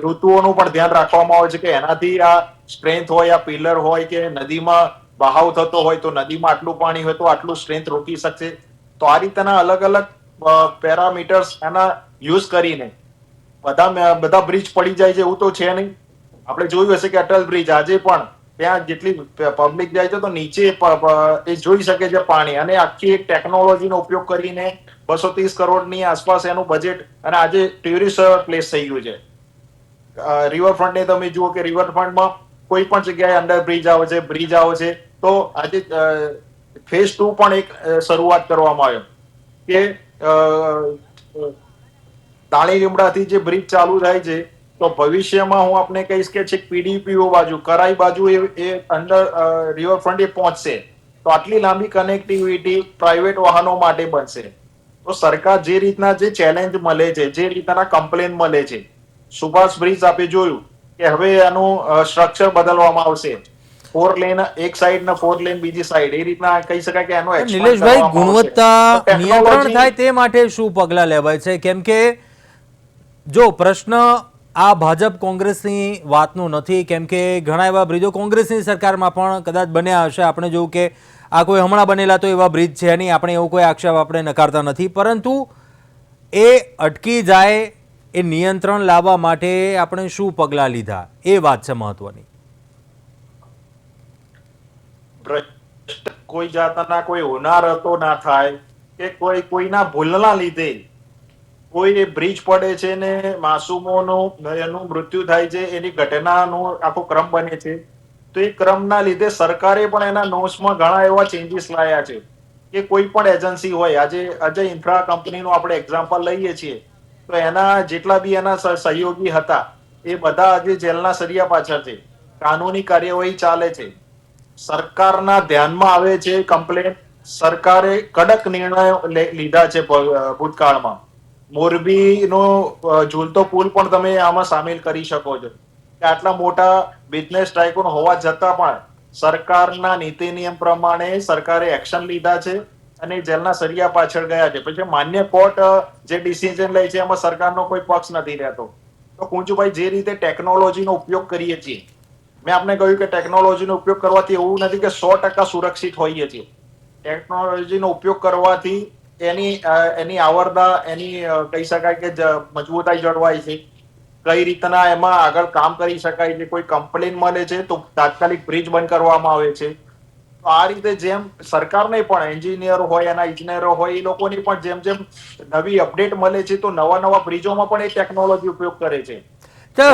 S4: ઋતુઓનું પણ ધ્યાન રાખવામાં આવે છે કે એનાથી આ સ્ટ્રેન્થ હોય, આ પિલર હોય કે નદીમાં બહાવ થતો હોય તો નદીમાં આટલું પાણી હોય તો આટલું સ્ટ્રેન્થ રોકી શકશે. તો આ રીતના અલગ અલગ પેરામીટર્સ એના યુઝ કરીને બધા બ્રિજ પડી જાય છે એવું તો છે નહીં. આપણે જોયું હશે કે અટલ બ્રિજ આજે પણ ત્યાં જેટલી પબ્લિક જાય છે તો નીચે એ જોઈ શકે છે પાણી, અને આખી એક ટેકનોલોજીનો ઉપયોગ કરીને 230 કરોડની આસપાસ એનું બજેટ, અને આજે ટુરિસ્ટ પ્લેસ થઈ ગયું છે. રિવરફ્રન્ટને તમે જુઓ કે રિવરફ્રન્ટમાં કોઈ પણ જગ્યાએ અંડર બ્રિજ આવે છે, બ્રિજ આવે છે. તો આજે ફેઝ 2 પણ એક શરૂઆત કરવામાં આવ્યો કે તાળી લીમડાથી જે બ્રિજ ચાલુ થાય છે તો ભવિષ્યમાં હું આપને કહીશ કે છેક પીડીપીઓ બાજુ, કરાઈ બાજુ એ અંદર રિવરફ્રન્ટ એ પહોંચશે. તો આટલી લાંબી કનેક્ટિવિટી પ્રાઇવેટ વાહનો માટે બનશે. તો સરકાર જે રીતના જે ચેલેન્જ મળે છે, જે રીતના કમ્પ્લેન મળે છે, સુભાષ બ્રિજ આપે જોયું કે હવે એનું સ્ટ્રક્ચર બદલવામાં આવશે, 4 લેન એક સાઈડ ને 4 લેન બીજી સાઈડ, એ રીતના કહી શકાય કે એનો
S1: નિલેશભાઈ, ગુણવત્તા નિયંત્રણ થાય તે માટે શું પગલાં લેવાય છે? કેમ કે જો પ્રશ્ન આ ભાજપ કોંગ્રેસની વાતનું નથી, કેમ કે ઘણા એવા બ્રિજો કોંગ્રેસની સરકારમાં પણ કદાચ બન્યા હશે. આપણે જોયું કે આ કોઈ હમણાં બનેલા તો એવા બ્રિજ છે નહીં, આપણે એવો કોઈ આક્ષેપ આપણે નકારતા નથી, પરંતુ એ અટકી જાય એ નિયંત્રણ લાવવા માટે આપણે શું પગલાં લીધા એ વાત છે મહત્વની.
S4: કોઈ જાતના કોઈ હોનારતો ના થાય કે કોઈના ભૂલના લીધે કોઈ બ્રિજ પડે છે ને માસૂમોનું એનું મૃત્યુ થાય છે, એની ઘટનાનો આખો ક્રમ બને છે. તો એ ક્રમના લીધે સરકારે પણ એના નોટ્સમાં ઘણા એવા ચેન્જીસ લાયા છે કે કોઈ પણ એજન્સી હોય, આજે અજય ઇન્ફ્રા કંપનીનું આપણે એક્ઝામ્પલ લઈએ છીએ તો એના જેટલા બી એના સહયોગી હતા એ બધા આજે જેલના સળિયા પાછળ છે, કાનૂની કાર્યવાહી ચાલે છે, સરકારના ધ્યાનમાં આવે છે કમ્પ્લેન. સરકારે કડક નિર્ણયો લીધા છે ભૂતકાળમાં. મોરબીનો ઝૂલતો પુલ પણ તમે આમાં સામેલ કરી શકો છો કે આટલા મોટા બિઝનેસ ટાઇકૂન હોવા છતાં પણ સરકારના નીતિ નિયમ પ્રમાણે સરકારે એક્શન લીધા છે અને જેલના સળિયા પાછળ ગયા છે. પછી માન્ય કોર્ટ જે ડિસિઝન લે છે એમાં સરકારનો કોઈ પક્ષ નથી રહેતો. તો કુંજુભાઈ, જે રીતે ટેકનોલોજીનો ઉપયોગ કરીએ છીએ, મેં આપને કહ્યું કે ટેકનોલોજીનો ઉપયોગ કરવાથી એવું નથી કે 100% સુરક્ષિત હોઈએ છીએ. ટેકનોલોજીનો ઉપયોગ કરવાથી એની આવરદા, એની કહી શકાય કે મજબૂતાઈ જળવાય છે, કઈ રીતના એમાં આગળ કામ કરી શકાય છે. કોઈ કમ્પ્લેન મળે છે તો તાત્કાલિક બ્રિજ બંધ કરવામાં આવે છે. તો આ રીતે જેમ સરકારને પણ એન્જિનિયર હોય, એના ઇજનેરો હોય, એ લોકોની પણ જેમ જેમ નવી અપડેટ મળે છે તો નવા બ્રિજોમાં પણ એ ટેકનોલોજી ઉપયોગ કરે છે.
S1: ચાલો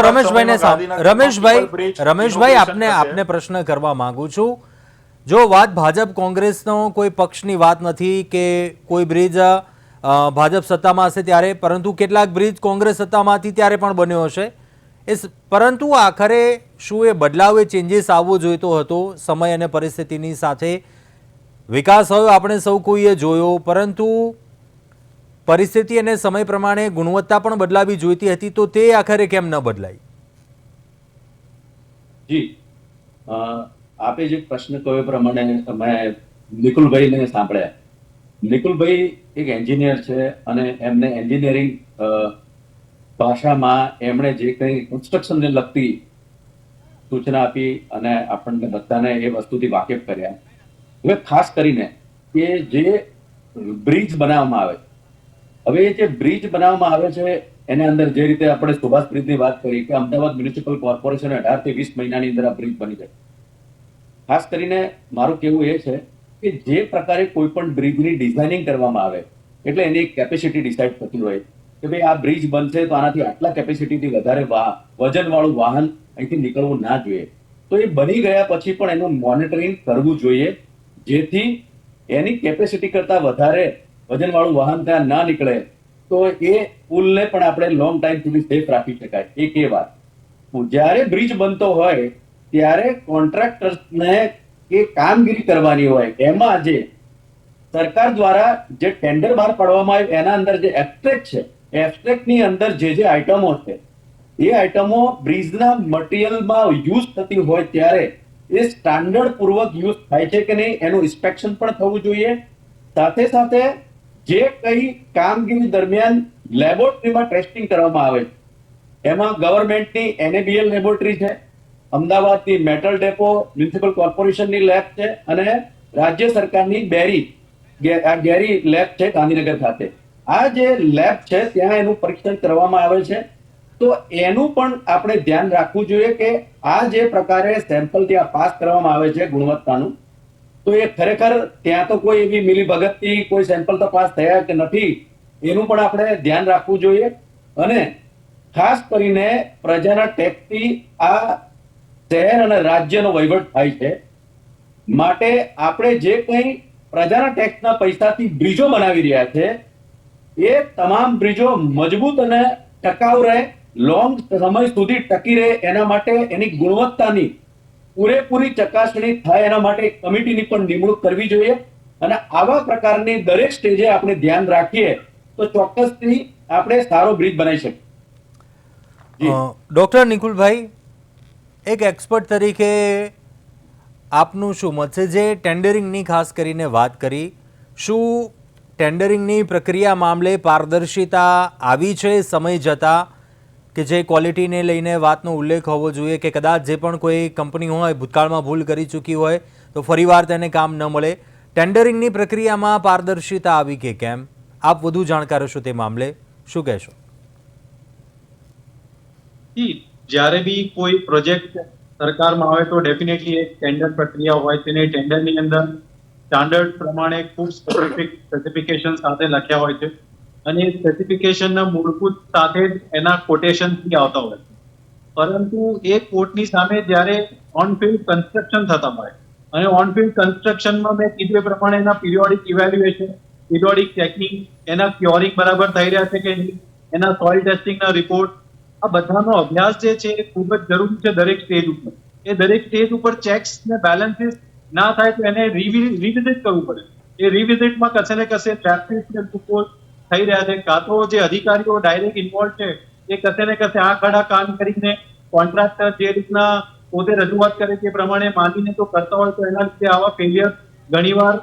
S1: રમેશભાઈ, આપને પ્રશ્ન કરવા માંગુ છું. જો વાત ભાજપ કોંગ્રેસનો કોઈ પક્ષની વાત નથી કે કોઈ બ્રિજ ભાજપ સત્તામાં હશે ત્યારે, પરંતુ કેટલાક બ્રિજ કોંગ્રેસ સત્તામાં હતી ત્યારે પણ બન્યો હશે. પરંતુ આખરે શું એ બદલાવ, એ ચેન્જીસ આવવો જોઈતો હતો સમય અને પરિસ્થિતિની સાથે? વિકાસ થયો આપણે સૌ કોઈએ જોયો, પરંતુ પરિસ્થિતિ અને સમય પ્રમાણે ગુણવત્તા પણ બદલાવી જોઈતી હતી, તો તે આખરે કેમ ન બદલાઈ?
S5: જી, આપે જે પ્રશ્ન કહ્યો પ્રમાણે મેં નિકુલભાઈને સાંભળ્યા. નિકુલભાઈ એક એન્જિનિયર છે અને એમને એન્જિનિયરિંગ ભાષામાં એમણે જે કંઈ કન્સ્ટ્રક્શનને લગતી સૂચના આપી અને આપણને બધાને એ વસ્તુથી વાકેફ કર્યા. હવે ખાસ કરીને કે જે બ્રિજ બનાવવામાં આવે, હવે જે બ્રિજ બનાવવામાં આવે છે એના અંદર જે રીતે આપણે સુભાષ બ્રિજની વાત કરી કે અમદાવાદ મ્યુનિસિપલ કોર્પોરેશન 18 થી 20 મહિનાની અંદર આ બ્રિજ બની જાય. ખાસ કરીને મારું કહેવું એ છે કે જે પ્રકારે કોઈ પણ બ્રિજની ડિઝાઇનિંગ કરવામાં આવે એટલે એની કેપેસિટી ડિસાઇડ થતી હોય કે ભાઈ આ બ્રિજ બનશે તો આનાથી આટલા કેપેસિટીથી વધારે વજનવાળું વાહન અહીંથી નીકળવું ના જોઈએ. તો એ બની ગયા પછી પણ એનું મોનિટરિંગ કરવું જોઈએ, જેથી એની કેપેસિટી કરતા વધારે વજનવાળું વાહન ત્યાં ના નીકળે તો એ પુલને પણ આપણે લોંગ ટાઈમ સુધી સેફ રાખી શકાય. એક એ વાત. જ્યારે બ્રિજ બનતો હોય ત્યારે કોન્ટ્રાક્ટર્સને એ કામગીરી કરવાની હોય, એમાં જે સરકાર દ્વારા જે ટેન્ડર બહાર પાડવામાં આવે એના અંદર જે એબ્સ્ટ્રેક્ટ છે, એબ્સ્ટ્રેક્ટની અંદર જે આઇટમો છે એ આઇટમો બ્રિજના મટીરિયલમાં યુઝ થતી હોય ત્યારે એ સ્ટાન્ડર્ડ પૂર્વક યુઝ થાય છે કે નહીં એનું ઇન્સ્પેક્શન પણ થવું જોઈએ. સાથે સાથે જે કઈ કામગીરી દરમિયાન લેબોરેટરીમાં ટેસ્ટિંગ કરવામાં આવે એમાં ગવર્મેન્ટની NABL લેબોરેટરી છે અમદાવાદની મેટલ ડેપો મ્યુનિસિપલ કોર્પોરેશનની લેબ છે અને રાજ્ય સરકારની ગેરી લેબ છે ગાંધીનગર ખાતે. આ જે લેબ છે ત્યાં એનું પરીક્ષણ કરવામાં આવે છે. તો એનું પણ આપણે ધ્યાન રાખવું જોઈએ કે આ જે પ્રકારે સેમ્પલ ત્યાં પાસ કરવામાં આવે છે ગુણવત્તાનું, તો એ ખરેખર ત્યાં તો કોઈ એવી મિલીભગતથી કોઈ સેમ્પલ તો પાસ થયા કે નથી એનું પણ આપણે ધ્યાન રાખવું જોઈએ. અને ખાસ કરીને પ્રજાના ટેક્સથી આ શહેર અને રાજ્યનો વહીવટ થાય છે, માટે આપણે જે કંઈ પ્રજાના ટેક્સના પૈસાથી બ્રિજો બનાવી રહ્યા છે એ તમામ બ્રિજો મજબૂત અને ટકાઉ રહે, લોંગ સમય સુધી ટકી રહે, એના માટે એની ગુણવત્તાની પૂરેપૂરી ચકાસણી થાય એના માટે કમિટીની પણ નિમણૂક કરવી જોઈએ. અને આવા પ્રકારની દરેક સ્ટેજે આપણે ધ્યાન રાખીએ તો ચોક્કસથી આપણે સારો બ્રિજ બનાવી શકીએ.
S1: ડૉક્ટર નિકુલભાઈ, એક એક્સપર્ટ તરીકે આપનું શું મત છે? જે ટેન્ડરિંગની ખાસ કરીને વાત કરી, શું ટેન્ડરિંગની પ્રક્રિયા મામલે પારદર્શિતા આવી છે સમય જતાં, કે જે ક્વોલિટીને લઈને વાતનો ઉલ્લેખ હોવો જોઈએ કે કદાચ જે પણ કોઈ કંપની હોય ભૂતકાળમાં ભૂલ કરી ચૂકી હોય તો ફરીવાર તેને કામ ન મળે? ટેન્ડરિંગની પ્રક્રિયામાં પારદર્શિતા આવી કે કેમ? આપ વધુ જાણકાર હશો તે મામલે, શું કહેશો?
S6: જ્યારે બી કોઈ પ્રોજેક્ટ સરકારમાં આવે તો ડેફિનેટલી એક ટેન્ડર પ્રક્રિયા હોય છે, અને ટેન્ડરની અંદર સ્ટાન્ડર્ડ પ્રમાણે ખૂબ સ્પેસિફિકેશન સાથે લખ્યા હોય છે, અને એ સ્પેસિફિકેશનના મૂળભૂત સાથે જ એના કોટેશનથી આવતા હોય છે. પરંતુ એ કોર્ટની સામે જ્યારે ઓન ફિલ્ડ કન્સ્ટ્રક્શન થતા હોય, અને ઓન ફિલ્ડ કન્સ્ટ્રક્શનમાં મેં કીધું એ પ્રમાણે એના પિરિયોડિક ઇવેલ્યુએશન, પિરિયોડિક ચેકિંગ, એના ક્યોરિંગ બરાબર થઈ રહ્યા છે કે નહીં, એના સોઇલ ટેસ્ટિંગના રિપોર્ટ, આ બધાનો અભ્યાસ જે છે એ ખૂબ જ જરૂરી છે દરેક સ્ટેજ ઉપર. એ દરેક સ્ટેજ ઉપર ચેક્સ ને બેલેન્સીસ ના થાય તો એને રિવિઝિટ કરવું પડે. એ રિવિઝિટમાં કશે ને કશે પ્રેક્ટિસ ને લૂપહોલ થઈ રહ્યા છે, કાં તો જે અધિકારીઓ ડાયરેક્ટ ઇન્વોલ્વ છે એ કશે ને કશે આ ખડા કામ કરીને કોન્ટ્રાક્ટર જે રીતના પોતે રજૂઆત કરે તે પ્રમાણે માનીને તો કરતા હોય, તો એના લીધે આવા ફેલિયર ઘણીવાર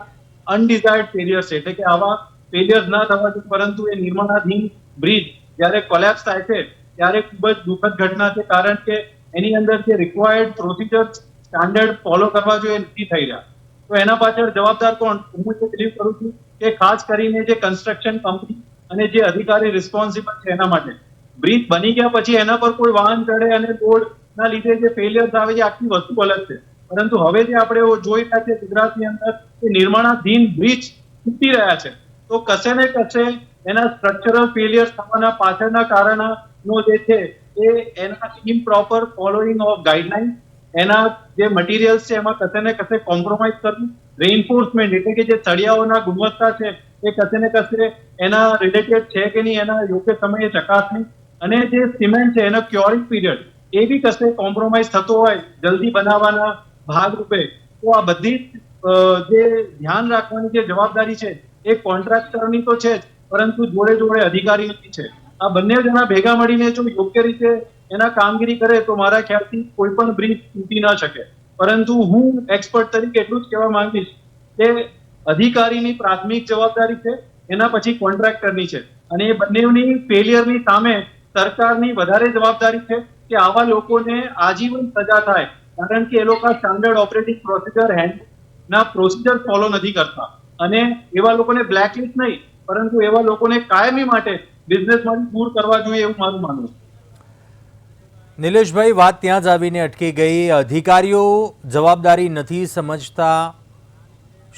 S6: અનડિઝાયર્ડ ફેલિયર છે, એટલે કે આવા ફેલિયર ના થવા જોઈએ. પરંતુ એ નિર્માણાધીન બ્રિજ જ્યારે કોલેપ્સ થાય છે ત્યારે ખૂબ જ દુઃખદ ઘટના છે, કારણ કે એની અંદર જે રિક્વાયર્ડ પ્રોસિજર સ્ટાન્ડર્ડ ફોલો કરવા જોઈએ નથી થઈ રહ્યા. તો એના પાછળ જવાબદાર કોણ? હું એ બિલીવ કરું છું કે ખાસ કરીને જે કન્સ્ટ્રક્શન કંપની અને જે અધિકારી રિસ્પોન્સિબલ છે એના માટે. બ્રિજ બની ગયા પછી એના પર કોઈ વાહન ચડે અને રોડના લીધે જે ફેલિયર્સ આવે છે આખી વસ્તુ અલગ છે. પરંતુ હવે જે આપણે જોઈ રહ્યા છે ગુજરાતની અંદર એ નિર્માણાધીન બ્રિજ તૂટી રહ્યા છે, તો કશે ને કશે એના સ્ટ્રક્ચરલ ફેલિયર થવાના પાછળના કારણનો જે છે એ એના ઇમ્પ્રોપર ફોલોઈંગ ઓફ ગાઈડલાઇન, એના જે મટીરિયલ્સ છે એમાં કશે ને કશે કોમ્પ્રોમાઇઝ કરવું, રેઇન્ફોર્સમેન્ટ એટલે કે જે તળિયાઓના ગુણવત્તા છે એ કશે ને કશે એના રિલેટેડ છે કે નહીં એના યોગ્ય સમયે ચકાસણી, અને જે સિમેન્ટ છે એનો ક્યોરિંગ પીરિયડ એ બી કશે કોમ્પ્રોમાઇઝ થતો હોય જલ્દી બનાવવાના ભાગરૂપે, તો આ બધી જે ધ્યાન રાખવાની જે જવાબદારી છે એ કોન્ટ્રાક્ટરની તો છે જ, પરંતુ જોડે જોડે અધિકારીઓની છે. આ બંને જણા ભેગા મળીને જો યોગ્ય રીતે એના કામગીરી કરે તો મારા ખ્યાલથી કોઈ પણ બ્રિજ તૂટી ન શકે. પરંતુ હું એક્સપર્ટ તરીકે એટલું જ કહેવા માંગીશ કે અધિકારીની પ્રાથમિક જવાબદારી છે, એના પછી કોન્ટ્રાક્ટરની છે, અને એ બંનેની ફેલિયરની સામે સરકારની વધારે જવાબદારી છે કે આવા લોકોને આજીવન સજા થાય, કારણ કે એ લોકો સ્ટાન્ડર્ડ ઓપરેટિંગ પ્રોસિજર ના પ્રોસિજર ફોલો નથી કરતા, અને એવા લોકોને બ્લેકલિસ્ટ નહીં પરંતુ એવા લોકોને કાયમી માટે બિઝનેસમાંથી દૂર કરવા જોઈએ એવું મારું માનવું છે.
S1: નિલેશભાઈ, વાત ત્યાં જ આવીને અટકી ગઈ. અધિકારીઓ જવાબદારી નથી સમજતા,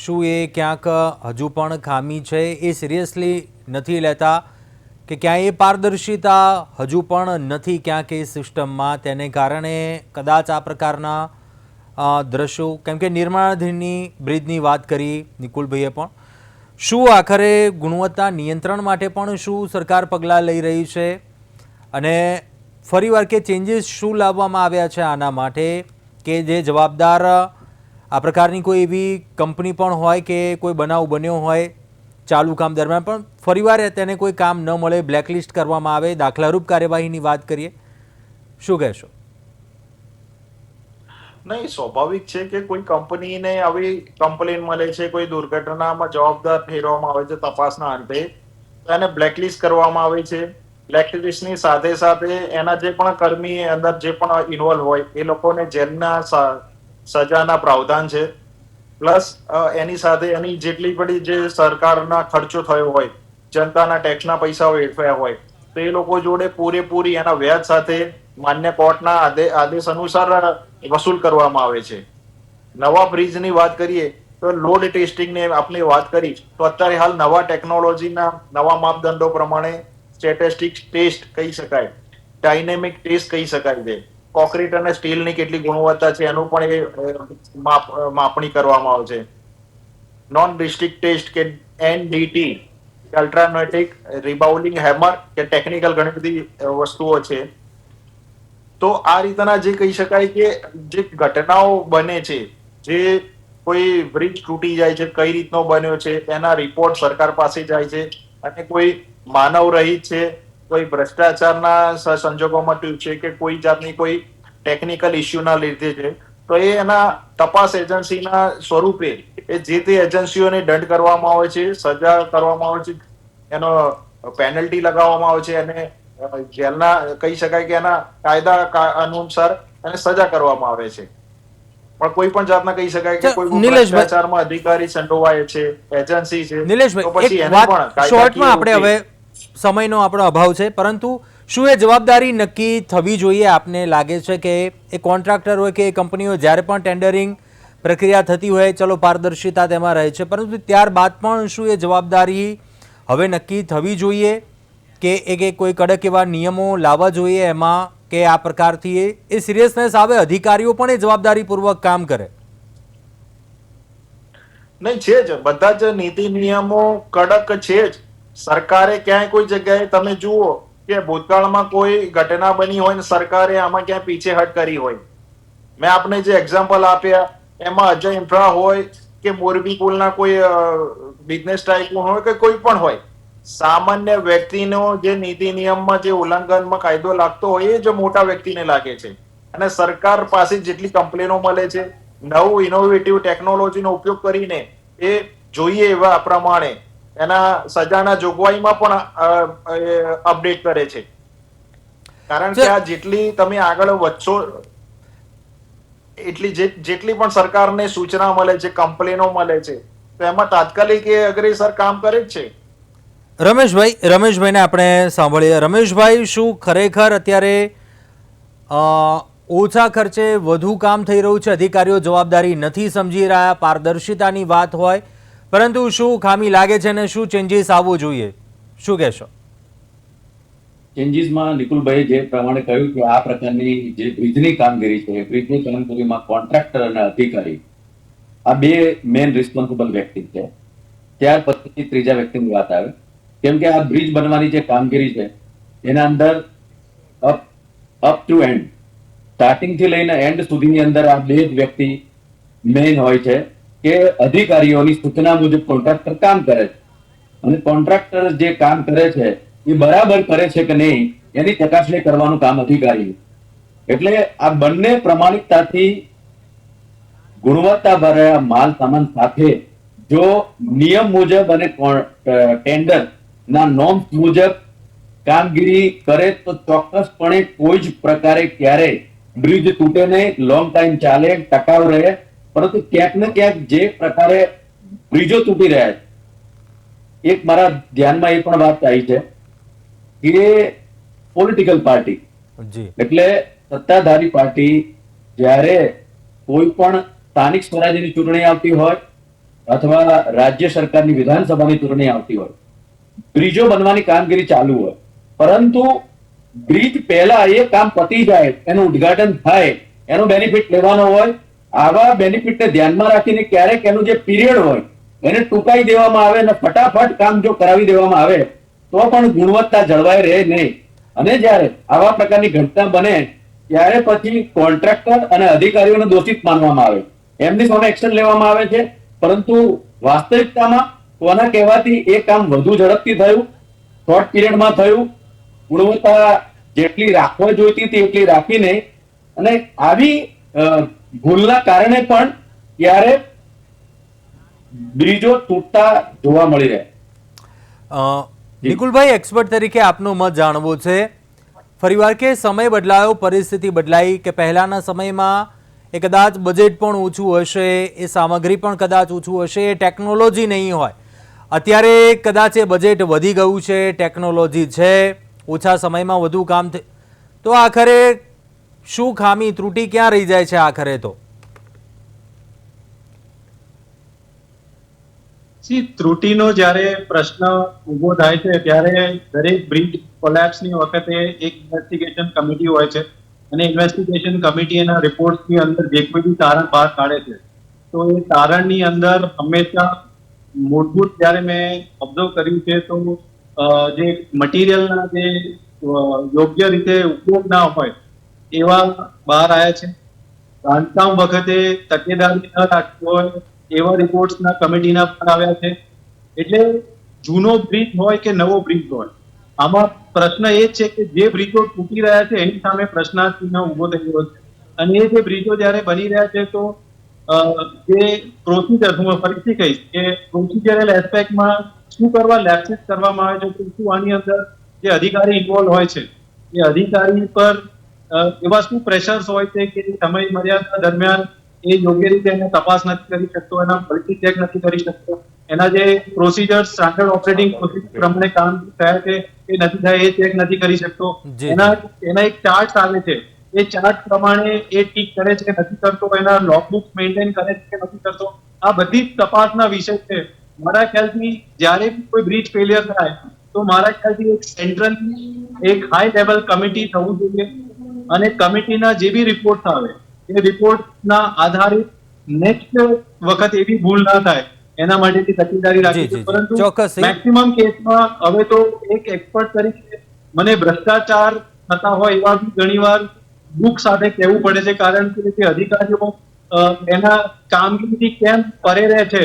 S1: શું એ ક્યાંક હજુ પણ ખામી છે? એ સિરિયસલી નથી લેતા કે ક્યાંય એ પારદર્શિતા હજુ પણ નથી ક્યાંક એ સિસ્ટમમાં? તેને કારણે કદાચ આ પ્રકારના દ્રશ્યો, કેમ કે નિર્માણાધીનની બ્રિજની વાત કરી નિકુલભાઈએ, પણ શું આખરે ગુણવત્તા નિયંત્રણ માટે પણ શું સરકાર પગલાં લઈ રહી છે? અને ફરીવાર કે ચેન્જીસ શું લાવવામાં આવ્યા છે આના માટે કે જે જવાબદાર આ પ્રકારની કોઈ એવી કંપની પણ હોય કે કોઈ બનાવ બન્યો હોય ચાલુ કામ દરમિયાન પણ ફરીવાર તેને કોઈ કામ ન મળે, બ્લેકલિસ્ટ કરવામાં આવે, દાખલારૂપ કાર્યવાહીની વાત કરીએ, શું કહેશો?
S4: નહીં, સ્વાભાવિક છે કે કોઈ કંપનીને આવી કમ્પ્લેન મળે છે, કોઈ દુર્ઘટનામાં જવાબદાર ઠેરવવામાં આવે છે તપાસના અંતે, તો એને બ્લેકલિસ્ટ કરવામાં આવે છે. ઇલેક્ટ્રિસિટીની સાથે સાથે એના જે પણ કર્મી અંદર જે પણ ઇન્વોલ્વ હોય એ લોકોને જેલના સજાના પ્રાવધાન છે. પ્લસ એની સાથે એની જેટલી બધી જે સરકારના ખર્ચો થયો હોય, જનતાના ટેક્સના પૈસાઓ વેડફ્યા હોય, તો એ લોકો જોડે પૂરેપૂરી એના વ્યાજ સાથે માન્ય કોર્ટના આદેશ અનુસાર વસૂલ કરવામાં આવે છે. નવા બ્રિજની વાત કરીએ તો લોડ ટેસ્ટિંગની આપણે વાત કરી તો અત્યારે હાલ નવા ટેકનોલોજીના નવા માપદંડો પ્રમાણે સ્ટેટિસ્ટિક્સ ટેસ્ટ કહી શકાય, ડાયનેમિક ટેસ્ટ કહી શકાય છે. કોન્ક્રીટ અને સ્ટીલની કેટલી ગુણવત્તા છે એનું પણ એ માપણી કરવામાં આવે છે. નોન ડિસ્ટ્રિક્ટ ટેસ્ટ કે NDT, અલ્ટ્રામેટિક રિબાઉલિંગ હેમર કે ટેકનિકલ ઘણી બધી વસ્તુઓ છે. તો આ રીતના જે કહી શકાય કે જે ઘટનાઓ બને છે, જે કોઈ બ્રિજ તૂટી જાય છે, કઈ રીતનો બન્યો છે એના રિપોર્ટ સરકાર પાસે જાય છે, અને કોઈ માનવ રહિત છે, કોઈ ભ્રષ્ટાચારના સંજોગોમાં થયું છે કે કોઈ જાતની કોઈ ટેકનિકલ ઇસ્યુના લીધે છે, તો એ એના તપાસ એજન્સીના સ્વરૂપે એ જે તે એજન્સીઓને દંડ કરવામાં આવે છે, સજા કરવામાં આવે છે, એનો પેનલ્ટી લગાવવામાં આવે છે, અને જેલના કહી શકાય કે એના કાયદા અનુસાર એને સજા કરવામાં આવે છે. પણ કોઈ પણ જાતના કહી શકાય કે કોઈ ભ્રષ્ટાચારમાં અધિકારી સંડોવાય છે, એજન્સી છે, તો
S1: નિલેશભાઈ,
S4: પછી
S1: એક
S4: એને
S1: વાત
S4: પણ
S1: શોર્ટમાં આપણે હવે, સમયનો આપણો અભાવ છે, પરંતુ શું એ જવાબદારી નક્કી થવી જોઈએ? આપને લાગે છે કે એ કોન્ટ્રાક્ટર હોય કે એ કંપનીઓ જ્યારે પણ ટેન્ડરિંગ પ્રક્રિયા થતી હોય, ચલો પારદર્શિતા તેમાં રહે છે, પરંતુ ત્યારબાદ પણ શું એ જવાબદારી હવે નક્કી થવી જોઈએ કે કોઈ કડક એવા નિયમો લાવવા જોઈએ એમાં, કે આ પ્રકારથી એ સિરિયસનેસ આવે, અધિકારીઓ પણ એ જવાબદારીપૂર્વક કામ કરે?
S4: નહીં, છે જ, બધા જ નીતિ નિયમો કડક છે જ. સરકારે ક્યાંય કોઈ જગ્યાએ તમે જુઓ કે ભૂતકાળમાં કોઈ ઘટના બની હોય ને સરકારે આમાં ક્યાંય પીછેહટ કરી હોય. મેં આપને જે એક્ઝામ્પલ આપ્યા એમાં અજય ઇન્ફ્રા હોય કે મોરબી પુલના કોઈ બિઝનેસ ટાઇકૂન હોય કે કોઈ પણ હોય, સામાન્ય વ્યક્તિનો જે નીતિ નિયમમાં જે ઉલ્લંઘનમાં કાયદો લાગતો હોય એ જ મોટા વ્યક્તિને લાગે છે. અને સરકાર પાસે જેટલી કમ્પ્લેનો મળે છે, નવું ઇનોવેટિવ ટેકનોલોજીનો ઉપયોગ કરીને એ જોઈએ એવા પ્રમાણે એના સજાના જોગવાઈમાં પણ અપડેટ કરે છે. કારણ કે આ જેટલી તમે આગળ વધશો એટલી જેટલી પણ સરકારને સૂચના મળે છે, કમ્પ્લેનો મળે છે, તો એમાં તાત્કાલિક એ અગ્રેસર કામ કરે જ છે.
S1: રમેશભાઈને આપણે સાંભળીએ. રમેશભાઈ, શું ખરેખર અત્યારે ઓછા ખર્ચે વધુ કામ થઈ રહ્યું છે, અધિકારીઓ જવાબદારી નથી સમજી રહ્યા, પારદર્શિતાની વાત હોય, પરંતુ શું ખામી લાગે છે અને શું ચેન્જીસ આવવું જોઈએ? શું કહેશો?
S5: ચેન્જીસમાં નિકુલભાઈ જે પ્રમાણે કહ્યું કે આ પ્રકારની જે બ્રિજની કામગીરી છે, બ્રિજની કામગીરીમાં કોન્ટ્રાક્ટર અને અધિકારી આ બે મેઇન રિસ્પોન્સિબલ વ્યક્તિ છે. ત્યાર પછી ત્રીજા વ્યક્તિની વાત આવે, કેમ કે આ બ્રિજ બનવાની જે કામગીરી છે એના અંદર અપ ટુ એન્ડ, સ્ટાર્ટિંગ થી લઈને એન્ડ સુધીની અંદર આ બે જ વ્યક્તિ મેઇન હોય છે કે અધિકારીઓની સૂચના મુજબ કોન્ટ્રાક્ટર કામ કરે છે, અને કોન્ટ્રાક્ટર જે કામ કરે છે એ બરાબર કરે છે કે નહીં એની ચકાસણી કરવાનું કામ અધિકારી. એટલે આ બંને પ્રમાણિકતાથી ગુણવત્તાભર્યા માલ સામાન સાથે જો નિયમ મુજબ અને ટેન્ડર ના નોર્મ્સ મુજબ કામગીરી કરે તો ચોક્કસપણે કોઈ જ પ્રકારે ક્યારે બ્રિજ તૂટે નહીં, લોંગ ટાઈમ ચાલે, ટકાઉ રહે. પરંતુ ક્યાંક ને ક્યાંક જે પ્રકારે બ્રિજો તૂટી રહ્યા છે, એક મારા ધ્યાનમાં એ પણ વાત આવી છે કે પોલિટિકલ પાર્ટી, એટલે સત્તાધારી પાર્ટી જ્યારે કોઈ પણ સ્થાનિક સ્વરાજ્યની ચૂંટણી આવતી હોય અથવા રાજ્ય સરકારની વિધાનસભાની ચૂંટણી આવતી હોય, બ્રિજો બનવાની કામગીરી ચાલુ હોય, પરંતુ બ્રિજ પહેલા એ કામ પતી જાય, એનું ઉદ્ઘાટન થાય, એનો બેનિફિટ લેવાનો હોય, આવા બેનિફિટને ધ્યાનમાં રાખીને ક્યારેક એનું જે પીરિયડ હોય એને ટૂંકાઈ દેવામાં આવે અને ફટાફટ કામ જો કરાવી દેવામાં આવે તો પણ ગુણવત્તા જળવાઈ રહે નહીં. અને જ્યારે આવા પ્રકારની ઘટના બને ત્યારે પછી કોન્ટ્રાક્ટર અને અધિકારીઓને દોષિત માનવામાં આવે, એમની સામે એક્શન લેવામાં આવે છે. પરંતુ વાસ્તવિકતામાં કોના કહેવાથી એ કામ વધુ ઝડપથી થયું, શોર્ટ પીરિયડમાં થયું, ગુણવત્તા જેટલી રાખવા જોઈતી હતી એટલી રાખીને, અને આવી ભૂલના કારણે પણ ક્યારે બ્રિજો તૂટતા જોવા મળી રહે.
S1: નિકુલભાઈ, એક્સપર્ટ તરીકે આપનો મત જાણવો છે. ફરીવાર કે સમય બદલાયો, પરિસ્થિતિ બદલાઈ, કે પહેલાના સમયમાં એ કદાચ બજેટ પણ ઓછું હશે, એ સામગ્રી પણ કદાચ ઓછું હશે, એ ટેકનોલોજી નહીં હોય. અત્યારે કદાચ એ બજેટ વધી ગયું છે, ટેકનોલોજી છે, ઓછા સમયમાં વધુ કામ તો આખરે શું ખામી ત્રુટી ક્યાં રહી જાય છે આખરે? તો
S6: ત્રુટિનો જ્યારે પ્રશ્ન ઊભો થાય છે ત્યારે દરેક બ્રિજ કોલેપ્સની વખતે એક ઇન્વેસ્ટિગેશન કમિટી હોય છે અને ઇન્વેસ્ટિગેશન કમિટી એના રિપોર્ટની અંદર જે કોઈ બી તારણ બહાર કાઢે છે તો એ તારણની અંદર હંમેશા મૂળભૂત જ્યારે મેં ઓબ્ઝર્વ કર્યું છે તો જે મટીરિયલના જે યોગ્ય રીતે ઉપયોગ ના હોય એવા બહાર આવ્યા છે. બાંધકામ વખતે તકેદારી ન રાખવી હોય એવા રિપોર્ટ્સના કમિટીના પણ આવ્યા છે. એટલે જૂનો બ્રિજ હોય કે નવો બ્રિજ હોય, આમાં પ્રશ્ન એ જ છે કે જે બ્રિજો તૂટી રહ્યા છે એની સામે પ્રશ્નાર્થ ઉભો થઈ ગયો છે. અને એ જે બ્રિજો જયારે બની રહ્યા છે તો જે પ્રોસિજર, હું ફરીથી કહીશ કે પ્રોસિજરલ એસ્પેક્ટમાં શું કરવા લેપ્સિસ કરવામાં આવે છે, શું આની અંદર જે અધિકારી ઇન્વોલ્વ હોય છે એ અધિકારી પર એવા શું પ્રેશર્સ હોય છે કે સમય મર્યાદા દરમિયાન એ યોગ્ય રીતે એને તપાસ નથી કરી શકતો, એના ક્વોલિટી ચેક નથી કરી શકતો, એના જે પ્રોસિજર સ્ટાન્ડર્ડ ઓપરેટિંગ પ્રોસિજર પ્રમાણે કામ થયા છે એ નથી થાય, એ ચેક નથી કરી શકતો. એના એક ચાર્ટ આવે છે, એ ચાર્ટ પ્રમાણે એ ટીક કરે છે કે નથી કરતો, એના લોગબુક મેન્ટેન કરે છે કે નથી કરતો. આ બધી જ તપાસના વિષય છે. મારા ખ્યાલથી જ્યારે કોઈ બ્રિજ ફેલિયર થાય તો મારા ખ્યાલથી એક સેન્ટ્રલ એક હાઈ લેવલ કમિટી થવું જોઈએ અને કમિટીના જે બી રિપોર્ટ આવે એ રિપોર્ટના આધારિત નેક્સ્ટ વખત એવી ભૂલ ના થાય એના માટેની તકેદારી રાખી છે. પરંતુ મેક્સિમમ કેસમાં હવે તો એક એક્સપર્ટ તરીકે મને ભ્રષ્ટાચાર થતા હોય એવા બી ઘણીવાર દુઃખ સાથે કહેવું પડે છે, કારણ કે જે અધિકારીઓ એના કામગીરીથી કેમ પરે રહે છે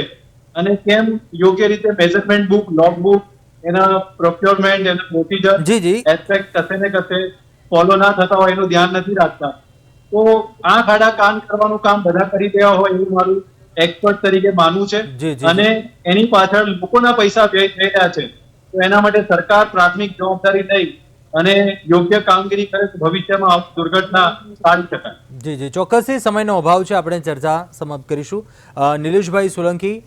S6: અને કેમ યોગ્ય રીતે મેઝરમેન્ટ બુક, લોગ બુક, એના પ્રોક્યોરમેન્ટ, એના પ્રોસિજર એસ્પેક્ટ કશે ને કશે ફોલો ના થતા હોય એનું ધ્યાન નથી રાખતા. તો આ ખાડા કામ કરવાનું કામ બધા કરી દેવા હોય એવું મારું એક્સપર્ટ તરીકે માનવું છે. અને એની પાછળ લોકોના પૈસા વ્યય થઈ રહ્યા છે તો એના માટે સરકાર પ્રાથમિક જવાબદારી લઈ અને યોગ્ય કામગીરી કરે તો ભવિષ્યમાં આવું દુર્ઘટના ટાળી શકાય.
S1: જી, ચોક્કસથી સમયનો અભાવ છે, આપણે ચર્ચા સમાપ્ત કરીશું. નિલેશભાઈ સોલંકી,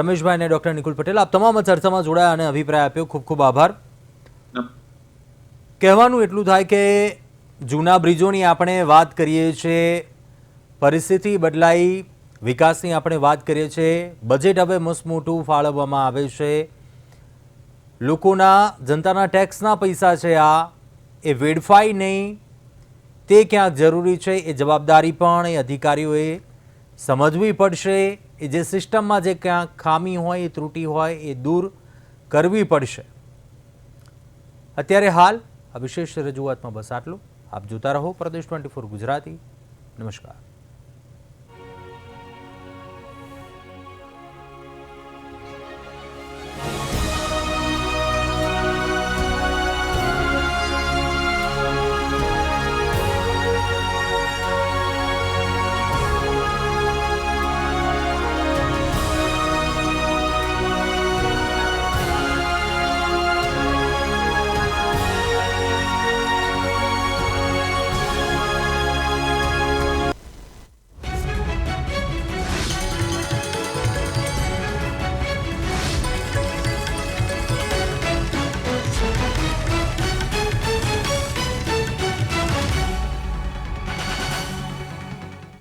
S1: રમેશભાઈ અને ડોક્ટર નિકુલ પટેલ, આપ તમામ ચર્ચામાં જોડાયા અને અભિપ્રાય આપ્યો, ખૂબ ખૂબ આભાર. કહેવાનું એટલું થાય કે જૂના બ્રિજોની આપણે વાત કરીએ છીએ, પરિસ્થિતિ બદલાઈ, વિકાસની આપણે વાત કરીએ છીએ, બજેટ હવે મસ્ત મોટું ફાળવવામાં આવે છે, લોકોના જનતાના ટેક્સના પૈસા છે, આ એ વેડફાઈ નહીં, તે ક્યાંક જરૂરી છે. એ જવાબદારી પણ એ અધિકારીઓએ સમજવી પડશે. એ જે સિસ્ટમમાં જે ક્યાંક ખામી હોય, એ ત્રુટી હોય, એ દૂર કરવી પડશે. અત્યારે હાલ આ વિશેષ રજૂઆતમાં બસ આટલું. આપ જોતા રહો પ્રદેશ 24 ગુજરાતી. નમસ્કાર.